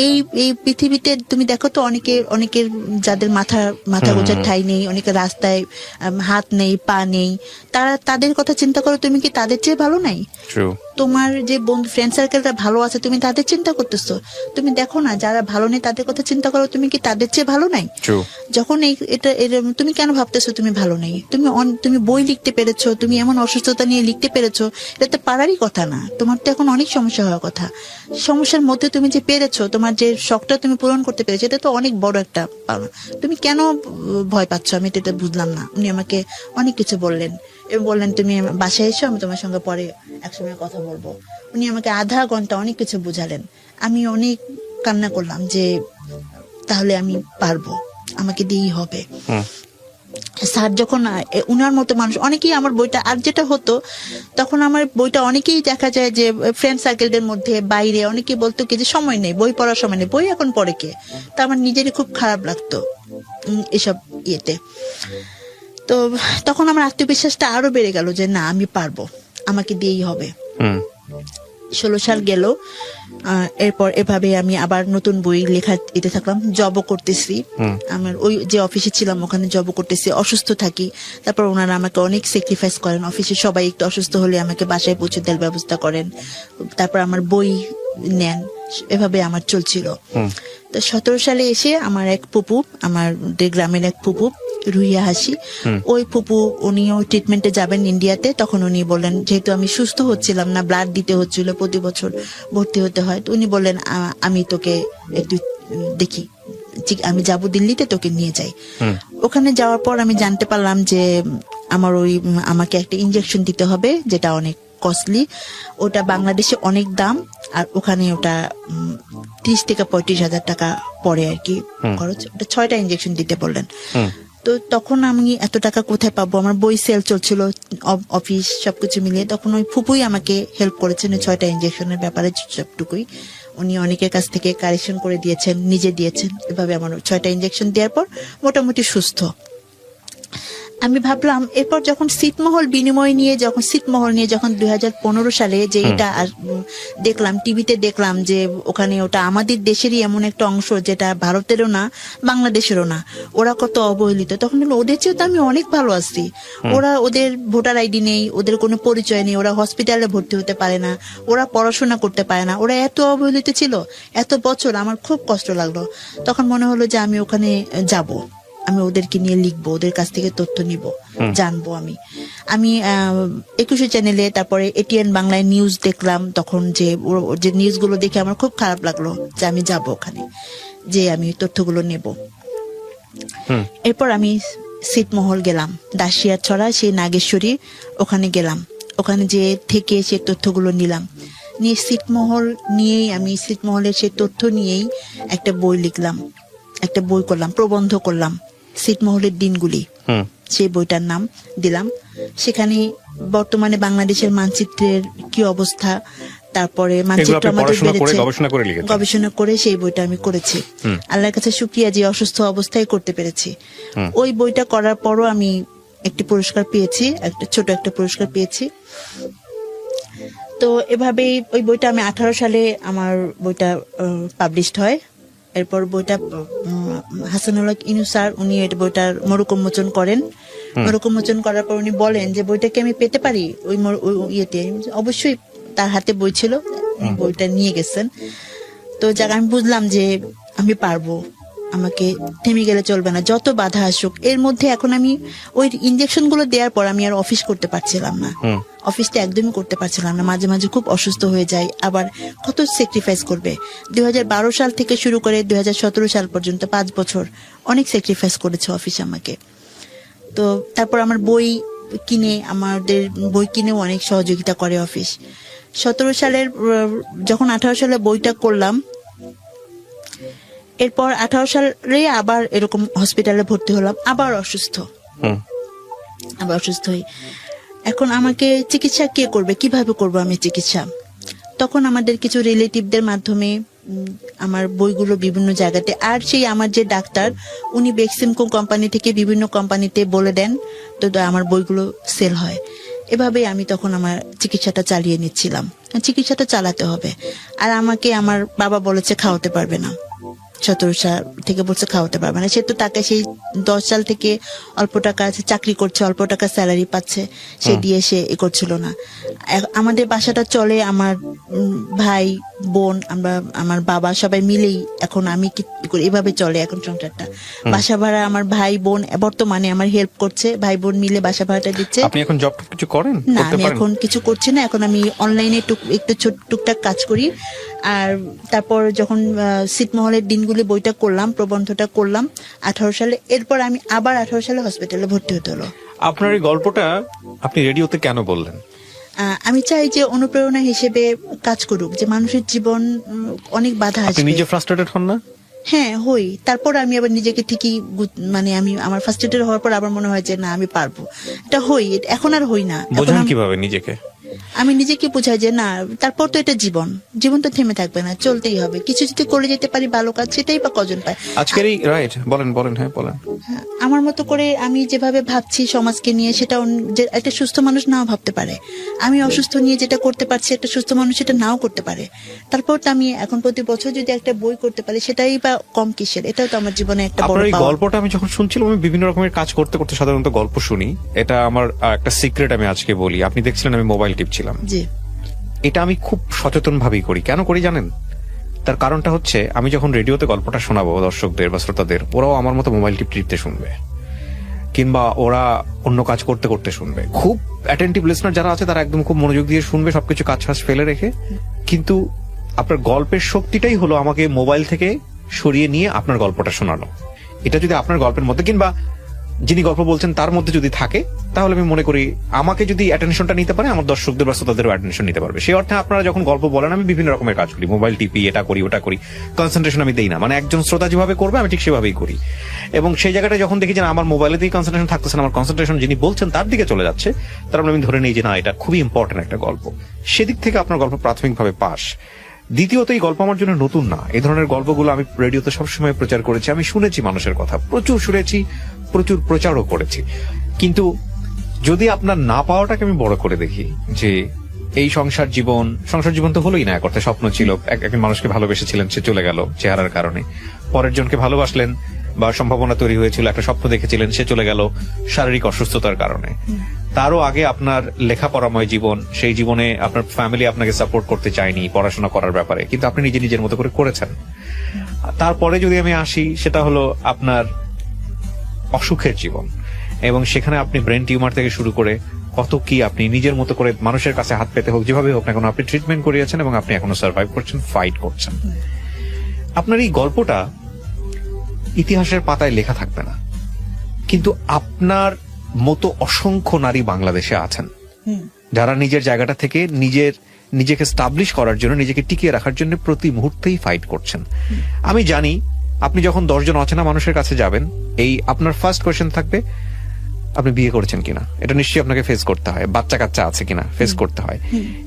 এই পৃথিবীতে তুমি দেখো তো অনেকের যাদের মাথা গোজার ঠাই নেই, অনেকের রাস্তায় হাত নেই, পা নেই, তাদের কথা চিন্তা করো, তুমি কি তাদের চেয়ে ভালো নাই? তোমার যে বন্ধু ফ্রেন্ড সার্কেলটা ভালো আছে, তুমি তাদের চিন্তা করতেছো? তুমি দেখো না যারা ভালো নেই তাদের কথা চিন্তা করো, তুমি কি তাদের চেয়ে ভালো নাই? যখন তুমি কেন ভাবতেছো তুমি ভালো নেই? তুমি বই লিখতে পেরেছো, তুমি এমন অসুস্থতা নিয়ে লিখতে পেরেছো, এটা তো পারারই কথা না। তোমার তো এখন অনেক সমস্যা হওয়ার কথা। সমস্যার মধ্যে তুমি যে পেরেছো, তোমার যে শখটা তুমি পূরণ করতে পেরেছো, এটা তো অনেক বড় একটা পাওনা। তুমি কেন ভয় পাচ্ছ? আমি এটা বুঝলাম না। উনি আমাকে অনেক কিছু বললেন এবং বললেন তুমি বাসায় এসো, আমি তোমার সঙ্গে পরে একসময় কথা বলবো। উনি আমাকে আধা ঘন্টা অনেক কিছু বুঝালেন। আমি অনেক কান্না করলাম যে তাহলে আমি পারবো, আমাকে দিয়েই হবে। স্যার যখন, উনার মতো মানুষ অনেকেই আমার বইটা, আর যেটা হতো তখন আমার বইটা অনেকেই দেখা যায় যে ফ্রেন্ড সার্কেলদের মধ্যে বাইরে অনেকেই বলতো কি যে সময় নেই, বই পড়ার সময় নেই, বই এখন পড়ে কে। তা আমার নিজেরই খুব খারাপ লাগতো এসব ইয়েতে। তো তখন আমার আত্মবিশ্বাসটা আরো বেড়ে গেল যে না, আমি পারবো, আমাকে দিয়েই হবে। 16 সাল গেল, এরপর এভাবে আমি আবার নতুন বই লেখা এতে থাকলাম, জবও করতেছি। আমার ওই যে অফিসে ছিলাম ওখানে জবও করতেছি, অসুস্থ থাকি। তারপর ওনারা আমাকে অনেক স্যাক্রিফাইস করেন, অফিসে সবাই একটু অসুস্থ হলে আমাকে বাসায় পৌঁছে দেওয়ার ব্যবস্থা করেন, তারপর আমার বই নেন, এভাবে আমার চলছিল। তো 17 সালে এসে আমার এক ফুপু, আমাদের গ্রামের এক ফুপু রুহিয়া হাসি, ওই ফুপু উনিও ট্রিটমেন্টে যাবেন ইন্ডিয়াতে। তখন উনি বললেন, যেহেতু আমি সুস্থ হচ্ছিলাম না, ব্লাড দিতে হচ্ছিল, প্রতি বছর ভর্তি হতে হয়, তো উনি বললেন আমি তোকে একটু দেখি, আমি যাবো দিল্লিতে, তোকে নিয়ে যাই। ওখানে যাওয়ার পর আমি জানতে পারলাম যে আমাকে একটা ইনজেকশন দিতে হবে, যেটা অনেক কস্টলি। ওটা বাংলাদেশে অনেক দাম, আর ওখানে ওটা 30 থেকে 35 হাজার টাকা পড়ে আর কি খরচ। ওটা 6টা ইনজেকশন দিতে বললেন। তো তখন আমি এত টাকা কোথায় পাবো, আমার বই সেল চলছিল, অফিস সবকিছু মিলিয়ে। তখন ওই ফুপুই আমাকে হেল্প করেছেন 6টা ইনজেকশনের ব্যাপারে, সবটুকুই উনি অনেকের কাছ থেকে কারেকশন করে দিয়েছেন, নিজে দিয়েছেন। এভাবে আমার 6টা ইনজেকশন দেওয়ার পর মোটামুটি সুস্থ। আমি ভাবলাম এরপর যখন ছিটমহল নিয়ে যখন 2015 সালে যে এটা দেখলাম টিভিতে, দেখলাম যে ওখানে ওটা আমাদের দেশেরই এমন একটা অংশ যেটা ভারতেরও না বাংলাদেশেরও না, ওরা কত অবহেলিত। তখন হলো ওদের চেয়েও তো আমি অনেক ভালো আছি। ওদের ভোটার আইডি নেই, ওদের কোনো পরিচয় নেই, ওরা হসপিটালে ভর্তি হতে পারে না, ওরা পড়াশোনা করতে পারে না, ওরা এত অবহেলিত ছিল এত বছর। আমার খুব কষ্ট লাগলো। তখন মনে হলো যে আমি ওখানে যাব, আমি ওদেরকে নিয়ে লিখবো, ওদের কাছ থেকে তথ্য নিব, জানবো। আমি 21 চ্যানেলে, তারপরে এটিএন বাংলায় নিউজ দেখলাম। তখন যে নিউজগুলো দেখে আমার খুব খারাপ লাগলো যে আমি যাব ওখানে, যে আমি তথ্যগুলো নেব। এরপর আমি ছিটমহল গেলাম, দাসিয়া ছড়া সেই নাগেশ্বরী, ওখানে গেলাম। ওখানে যে থেকে সে তথ্যগুলো নিলাম, নিয়ে ছিটমহলের সেই তথ্য নিয়েই একটা বই লিখলাম, একটা বই করলাম, প্রবন্ধ করলাম, ছিটমহলের দিনগুলি। সেই বইটার নাম দিলাম। সেখানে বর্তমানে বাংলাদেশের মানচিত্রের কি অবস্থা, তারপরে মানচিত্র আমাদের বেড়েছে, গবেষণা করে সেই বইটা আমি করেছি। আল্লাহর কাছে শুকরিয়া যে অসুস্থ অবস্থায় করতে পেরেছি। ওই বইটা করার পরও আমি একটি পুরস্কার পেয়েছি, ছোট একটা পুরস্কার পেয়েছি। তো এভাবেই ওই বইটা আমি 18 সালে আমার বইটা পাবলিশড হয়। এরপর বইটা হাসানুল হক ইনু স্যার, উনি বইটার মরুকোন্মোচন করেন। মরুকোন্মোচন করার পর উনি বলেন যে বইটাকে আমি পেতে পারি ওই ইয়েতে। অবশ্যই তার হাতে বই ছিল, বইটা নিয়ে গেছেন। তো যাক আমি বুঝলাম যে আমি পারবো, আমাকে থেমে গেলে চলবে না, যত বাধা আসুক। এর মধ্যে এখন আমি ওই ইনজেকশন গুলো দেওয়ার পর আমি আর অফিস করতে পারছিলাম না, অফিসটা একদমই করতে পারছিলাম না। মাঝে মাঝে খুব অসুস্থ হয়ে যায়, আবার কত স্যাক্রিফাইস করবে। 2012 সাল থেকে শুরু করে 2017 সাল পর্যন্ত 5 বছর অনেক স্যাক্রিফাইস করেছে অফিস আমাকে। তো তারপর আমার আমাদের বই কিনেও অনেক সহযোগিতা করে অফিস। 17 সালের যখন 18 সালে বইটা করলাম, এরপর 18 সালে আবার এরকম হসপিটালে ভর্তি হলাম, আবার অসুস্থ হই। এখন আমাকে চিকিৎসা কে করবে, কিভাবে করব আমি চিকিৎসা? তখন আমাদের কিছু রিলেটিভদের মাধ্যমে আমার বইগুলো বিভিন্ন জায়গাতে, আর সেই আমার যে ডাক্তার উনি বেক্সিমকো কোম্পানি থেকে বিভিন্ন কোম্পানিতে বলে দেন, তো আমার বইগুলো সেল হয়। এভাবে আমি তখন আমার চিকিৎসাটা চালিয়ে নিচ্ছিলাম। চিকিৎসাটা চালাতে হবে। আর আমাকে আমার বাবা বলেছে খাওয়াতে পারবে না, 17 সাল থেকে বলছে খাওয়াতে পারবে না। সে তো তাকে সেই 10 সাল থেকে অল্প টাকা চাকরি করছে, অল্প টাকা স্যালারি পাচ্ছে, সে দিয়ে সে করছিল না। আমাদের বাসাটা চলে আমার ভাই বোন, আমার বাবা সবাই মিলেই এখন আমি কি করি, এভাবে চলে এখন সংসারটা। বাসা ভাড়া আমার ভাই বোন বর্তমানে আমার হেল্প করছে, ভাই বোন মিলে বাসা ভাড়াটা দিচ্ছে। আপনি এখন জব কিছু করেন না? আমি এখন কিছু করছি না, এখন আমি অনলাইনে একটু টুকটাক কাজ করি। আর তারপর যখন ছিটমহলের দিনগুলি বইটা করলাম, প্রবন্ধটা করলাম 18 সালে, এরপর আমি আবার 18 সালে হসপিটালে ভর্তি হতে হলো। আপনার এই গল্পটা আপনি রেডিওতে কেন বললেন? আমি চাই যে অনুপ্রেরণা হিসেবে কাজ করুক, যে মানুষের জীবন অনেক বাধা আসবে। আপনি নিজে ফ্রাস্ট্রেটেড হন না? হ্যাঁ হই। তারপর আমি আবার নিজেকে ঠিকই আমি আমার ফ্রাস্ট্রেটেড হওয়ার পর আবার মনে হয় যে না আমি পারবো, এটা হই। এখন আর হই না। বোঝান কিভাবে নিজেকে? আমি নিজেকে বোঝাই যে না, তারপর তো এটা জীবন তো থেমে থাকবে না, চলতেই হবে। কিছু যদি করে যেতে পারি ভালো কাজ, সেটাই বা কজন পায় আজকের এই রাইট। বলেন। হ্যাঁ বলেন। আমার মতো করে আমি যেভাবে ভাবছি সমাজকে নিয়ে, সেটা একটা সুস্থ মানুষ নাও ভাবতে পারে। আমি অসুস্থ নিয়ে যেটা করতে পারছি, একটা সুস্থ মানুষ সেটা নাও করতে পারে। তারপর তো আমি এখন প্রতি বছর যদি একটা বই করতে পারি, সেটাই বা কম কিসের? এটাও তো আমার জীবনে একটা বড় পাওয়া। গল্পটা আমি যখন শুনছিলাম, আমি বিভিন্ন রকমের কাজ করতে করতে সাধারণত গল্প শুনি। এটা আমার একটা সিক্রেট আমি আজকে বলি। আপনি দেখছিলেন আমি মোবাইল টিপছিলাম। জি। এটা আমি খুব সচেতন ভাবেই করি। কেন করি জানেন? তার কারণটা হচ্ছে, আমি যখন রেডিওতে গল্পটা শোনাবো দর্শকদের বা শ্রোতাদের, ওরাও আমার মতো মোবাইল টিপতে শুনবে, কিংবা ওরা অন্য কাজ করতে করতে শুনবে। খুব অ্যাটেন্টিভ লিসনার যারা আছে তারা একদম খুব মনোযোগ দিয়ে শুনবে, সবকিছু কাজ ফেলে রেখে। কিন্তু আপনার গল্পের শক্তিটাই হলো আমাকে মোবাইল থেকে সরিয়ে নিয়ে আপনার গল্পটা শোনানো। এটা যদি আপনার গল্পের মধ্যে, কিংবা যিনি গল্প বলছেন তার মধ্যে যদি থাকে, তাহলে আমি মনে করি আমাকে যদি অ্যাটেনশনটা নিতে পারে, আমার দর্শকদের বা শ্রোতাদেরও অ্যাটেনশন নিতে পারবে। সেই অর্থে আপনারা যখন গল্প বলেন, আমি বিভিন্ন রকমের কাজ করি, মোবাইল টিপি, এটা করি ওটা করি, কনসেন্ট্রেশন আমি দেই না। মানে একজন শ্রোতা যেভাবে করবে আমি ঠিক সেভাবেই করি। এবং সেই জায়গাটা যখন দেখি যে না, আমার মোবাইলেতেই কনসেন্ট্রেশন থাকতেছে না, আমার কনসেন্ট্রেশন যিনি বলছেন তার দিকে চলে যাচ্ছে, তারপরে আমি ধরে নিই যে না, এটা খুবই ইম্পর্টেন্ট একটা গল্প। সেদিক থেকে আপনার গল্প প্রাথমিকভাবে পাস। দ্বিতীয়ত, এই গল্প আমার জন্য নতুন না। এই ধরনের গল্পগুলো আমি রেডিওতে সবসময় প্রচার করেছি, আমি শুনেছি মানুষের কথা, প্রচুর শুনেছি, প্রচুর প্রচারও করেছি। কিন্তু যদি আপনার না পাওয়াটাকে আমি বড় করে দেখি, যে এই সংসার জীবন তো হলোই না, এক অর্থে স্বপ্ন ছিল, একজন মানুষকে ভালোবেসেছিলেন, সে চলে গেল চেহারার কারণে, পরের জনকে ভালোবাসলেন বা সম্ভাবনা তৈরি হয়েছিল, একটা স্বপ্ন দেখেছিলেন, সে চলে গেল শারীরিক অসুস্থতার কারণে। তারও আগে আপনার লেখাপড়াময় জীবন, সেই জীবনে আপনার ফ্যামিলি আপনাকে সাপোর্ট করতে চায়নি পড়াশোনা করার ব্যাপারে, কিন্তু আপনি নিজের মতো করে করেছেন। তারপরে যদি আমি আসি, সেটা হলো আপনার অসুখের জীবন, এবং সেখানে আপনি ব্রেন টিউমার থেকে শুরু করে কত কি আপনি নিজের মতো করে মানুষের কাছে হাত পেতে হোক, যেভাবে হোক না কেন, আপনি ট্রিটমেন্ট করিয়েছেন এবং আপনি এখনো সার্ভাইভ করছেন, ফাইট করছেন। আপনার এই গল্পটা ইতিহাসের পাতায় লেখা থাকবে না, কিন্তু আপনার মতো অসংখ্য নারী বাংলাদেশে আছেন যারা নিজের জায়গাটা থেকে নিজেকে স্টাবলিশ করার জন্য, নিজেকে টিকিয়ে রাখার জন্য প্রতি মুহূর্তেই ফাইট করছেন। আমি জানি আপনি যখন 10 জন অচেনা মানুষের কাছে যাবেন, এই আপনার ফার্স্ট কোয়েশ্চেন থাকবে আপনি বিয়ে করেছেন কিনা, এটা নিশ্চয়ই আপনাকে ফেস করতে হয়, বাচ্চা কাচ্চা আছে কিনা ফেস করতে হয়।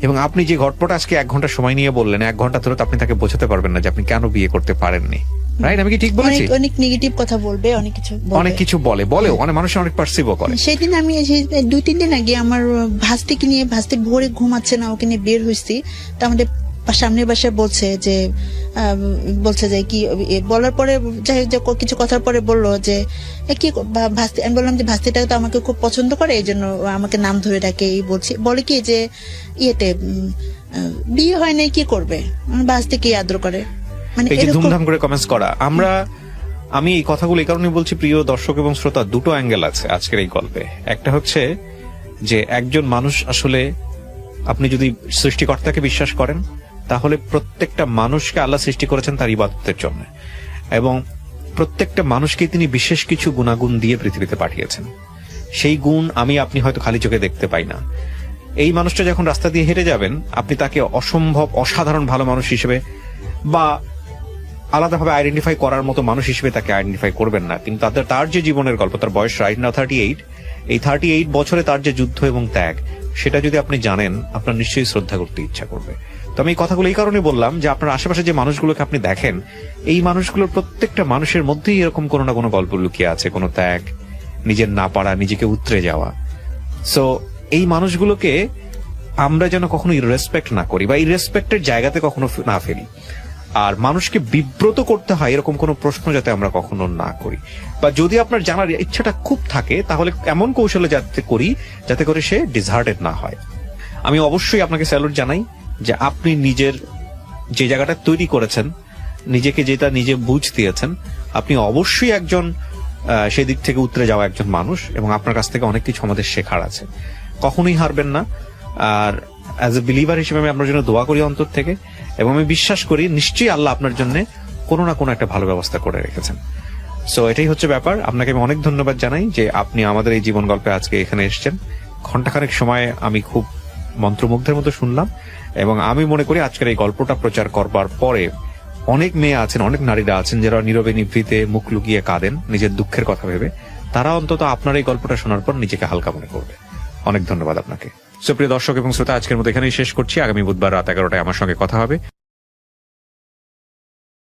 এবং আপনি যে গল্পটা আজকে 1 ঘন্টা সময় নিয়ে বললেন, 1 ঘন্টা ধরে তো আপনি তাকে বোঝাতে পারবেন না যে আপনি কেন বিয়ে করতে পারেননি। রাইট? আমি কি ঠিক বলেছি? অনেক নেগেটিভ কথা বলবে, অনেক কিছু বলেও অনেক মানুষ অনেক পারসিভও করে। সেদিন আমি 2-3 দিন আগে আমার ভাস্তিকে নিয়ে, ভাস্তি ভোরে ঘুমাচ্ছে না, ওকে নিয়ে বের হয়েছি, তো আমাদের সামনের বাসায় বলছে যে কি বলার পরে, যাই হোক কিছু কথার পরে বললো যে কি ভাস্তি। আমি বললাম যে ভাস্তিটা তো আমাকে খুব পছন্দ করে, এই জন্য আমাকে নাম ধরে ডাকে। এই বলে কি যে ইয়েতে বিয়ে হয় নাই, কি করবে, ভাস্তি কি আদর করে, মানে এই যে ধুমধাম করে কমেন্টস করা। আমি এই কথাগুলো এই কারণে বলছি, প্রিয় দর্শক এবং শ্রোতা, দুটো অ্যাঙ্গেল আছে আজকের এই গল্পে। একটা হচ্ছে যে একজন মানুষ আসলে, আপনি যদি সৃষ্টিকর্তাকে বিশ্বাস করেন, তাহলে প্রত্যেকটা মানুষকে আল্লাহ সৃষ্টি করেছেন তার ইবাদতের জন্য, এবং প্রত্যেকটা মানুষকে তিনি বিশেষ কিছু গুণাগুণ দিয়ে পৃথিবীতে পাঠিয়েছেন। সেই গুণ আপনি হয়তো খালি চোখে দেখতে পাই না। এই মানুষটা যখন রাস্তা দিয়ে হেঁটে যাবেন, আপনি তাকে অসম্ভব অসাধারণ ভালো মানুষ হিসেবে বা আলাদাভাবে আইডেন্টিফাই করার মতো মানুষ হিসেবে তাকে আইডেন্টিফাই করবেন না, কিন্তু তার যে জীবনের গল্প, তার বয়স রাইট নাও 38, এই 38 বছরে তার যে যুদ্ধ এবং ত্যাগ, সেটা যদি আপনি জানেন, আপনার নিশ্চয়ই শ্রদ্ধা করতে ইচ্ছা করবে। তো আমি এই কথাগুলো এই কারণে বললাম যে আপনার আশেপাশে যে মানুষগুলোকে আপনি দেখেন, এই মানুষগুলোর প্রত্যেকটা মানুষের মধ্যেই এরকম কোনো না কোনো গল্প লুকিয়ে আছে, কোনো ত্যাগ, নিজের না পারা, নিজেকে উতরে যাওয়া। সো এই মানুষগুলোকে আমরা যেন কখনো ইররেসপেক্ট না করি, বা ইররেসপেক্টের জায়গাতে কখনো না ফেলি। আর মানুষকে বিব্রত করতে হয় এরকম কোনো প্রশ্ন যাতে আমরা কখনো না করি, বা যদি আপনার জানার ইচ্ছাটা খুব থাকে, তাহলে এমন কৌশলে যাতে করি যাতে করে সে ডিসহার্টেড না হয়। আমি অবশ্যই আপনাকে স্যালুট জানাই যে আপনি নিজের যে জায়গাটা তৈরি করেছেন, নিজেকে যেটা নিজে বুঝ দিয়েছেন, আপনি অবশ্যই একজন সেই দিক থেকে উতরে যাওয়া একজন মানুষ, এবং আপনার কাছ থেকে অনেক কিছু আমাদের শেখার আছে। কখনোই হারবেন না। আর অ্যাজ এ বিলিভার হিসেবে আমি আপনার জন্য দোয়া করি অন্তর থেকে, এবং আমি বিশ্বাস করি নিশ্চয়ই আল্লাহ আপনার জন্য কোনো না কোনো একটা ভালো ব্যবস্থা করে রেখেছেন। সো এটাই হচ্ছে ব্যাপার। আপনাকে আমি অনেক ধন্যবাদ জানাই যে আপনি আমাদের এই জীবন গল্পে আজকে এখানে এসেছেন। ঘন্টাখানেক সময় আমি খুব মন্ত্রমুগ্ধের মতো শুনলাম, এবং আমি মনে করি আজকের এই গল্পটা প্রচার করবার পরে অনেক মেয়ে আছেন, অনেক নারীরা আছেন যারা নীরবে নিভৃতে মুখ লুকিয়ে কাঁদেন নিজের দুঃখের কথা ভেবে, তারা অন্তত আপনার এই গল্পটা শোনার পর নিজেকে হালকা মনে করবে। অনেক ধন্যবাদ আপনাকে। সুপ্রিয় দর্শক এবং শ্রোতা, আজকের মতো এখানেই শেষ করছি। আগামী বুধবার রাত 11টায় আমার সঙ্গে কথা হবে।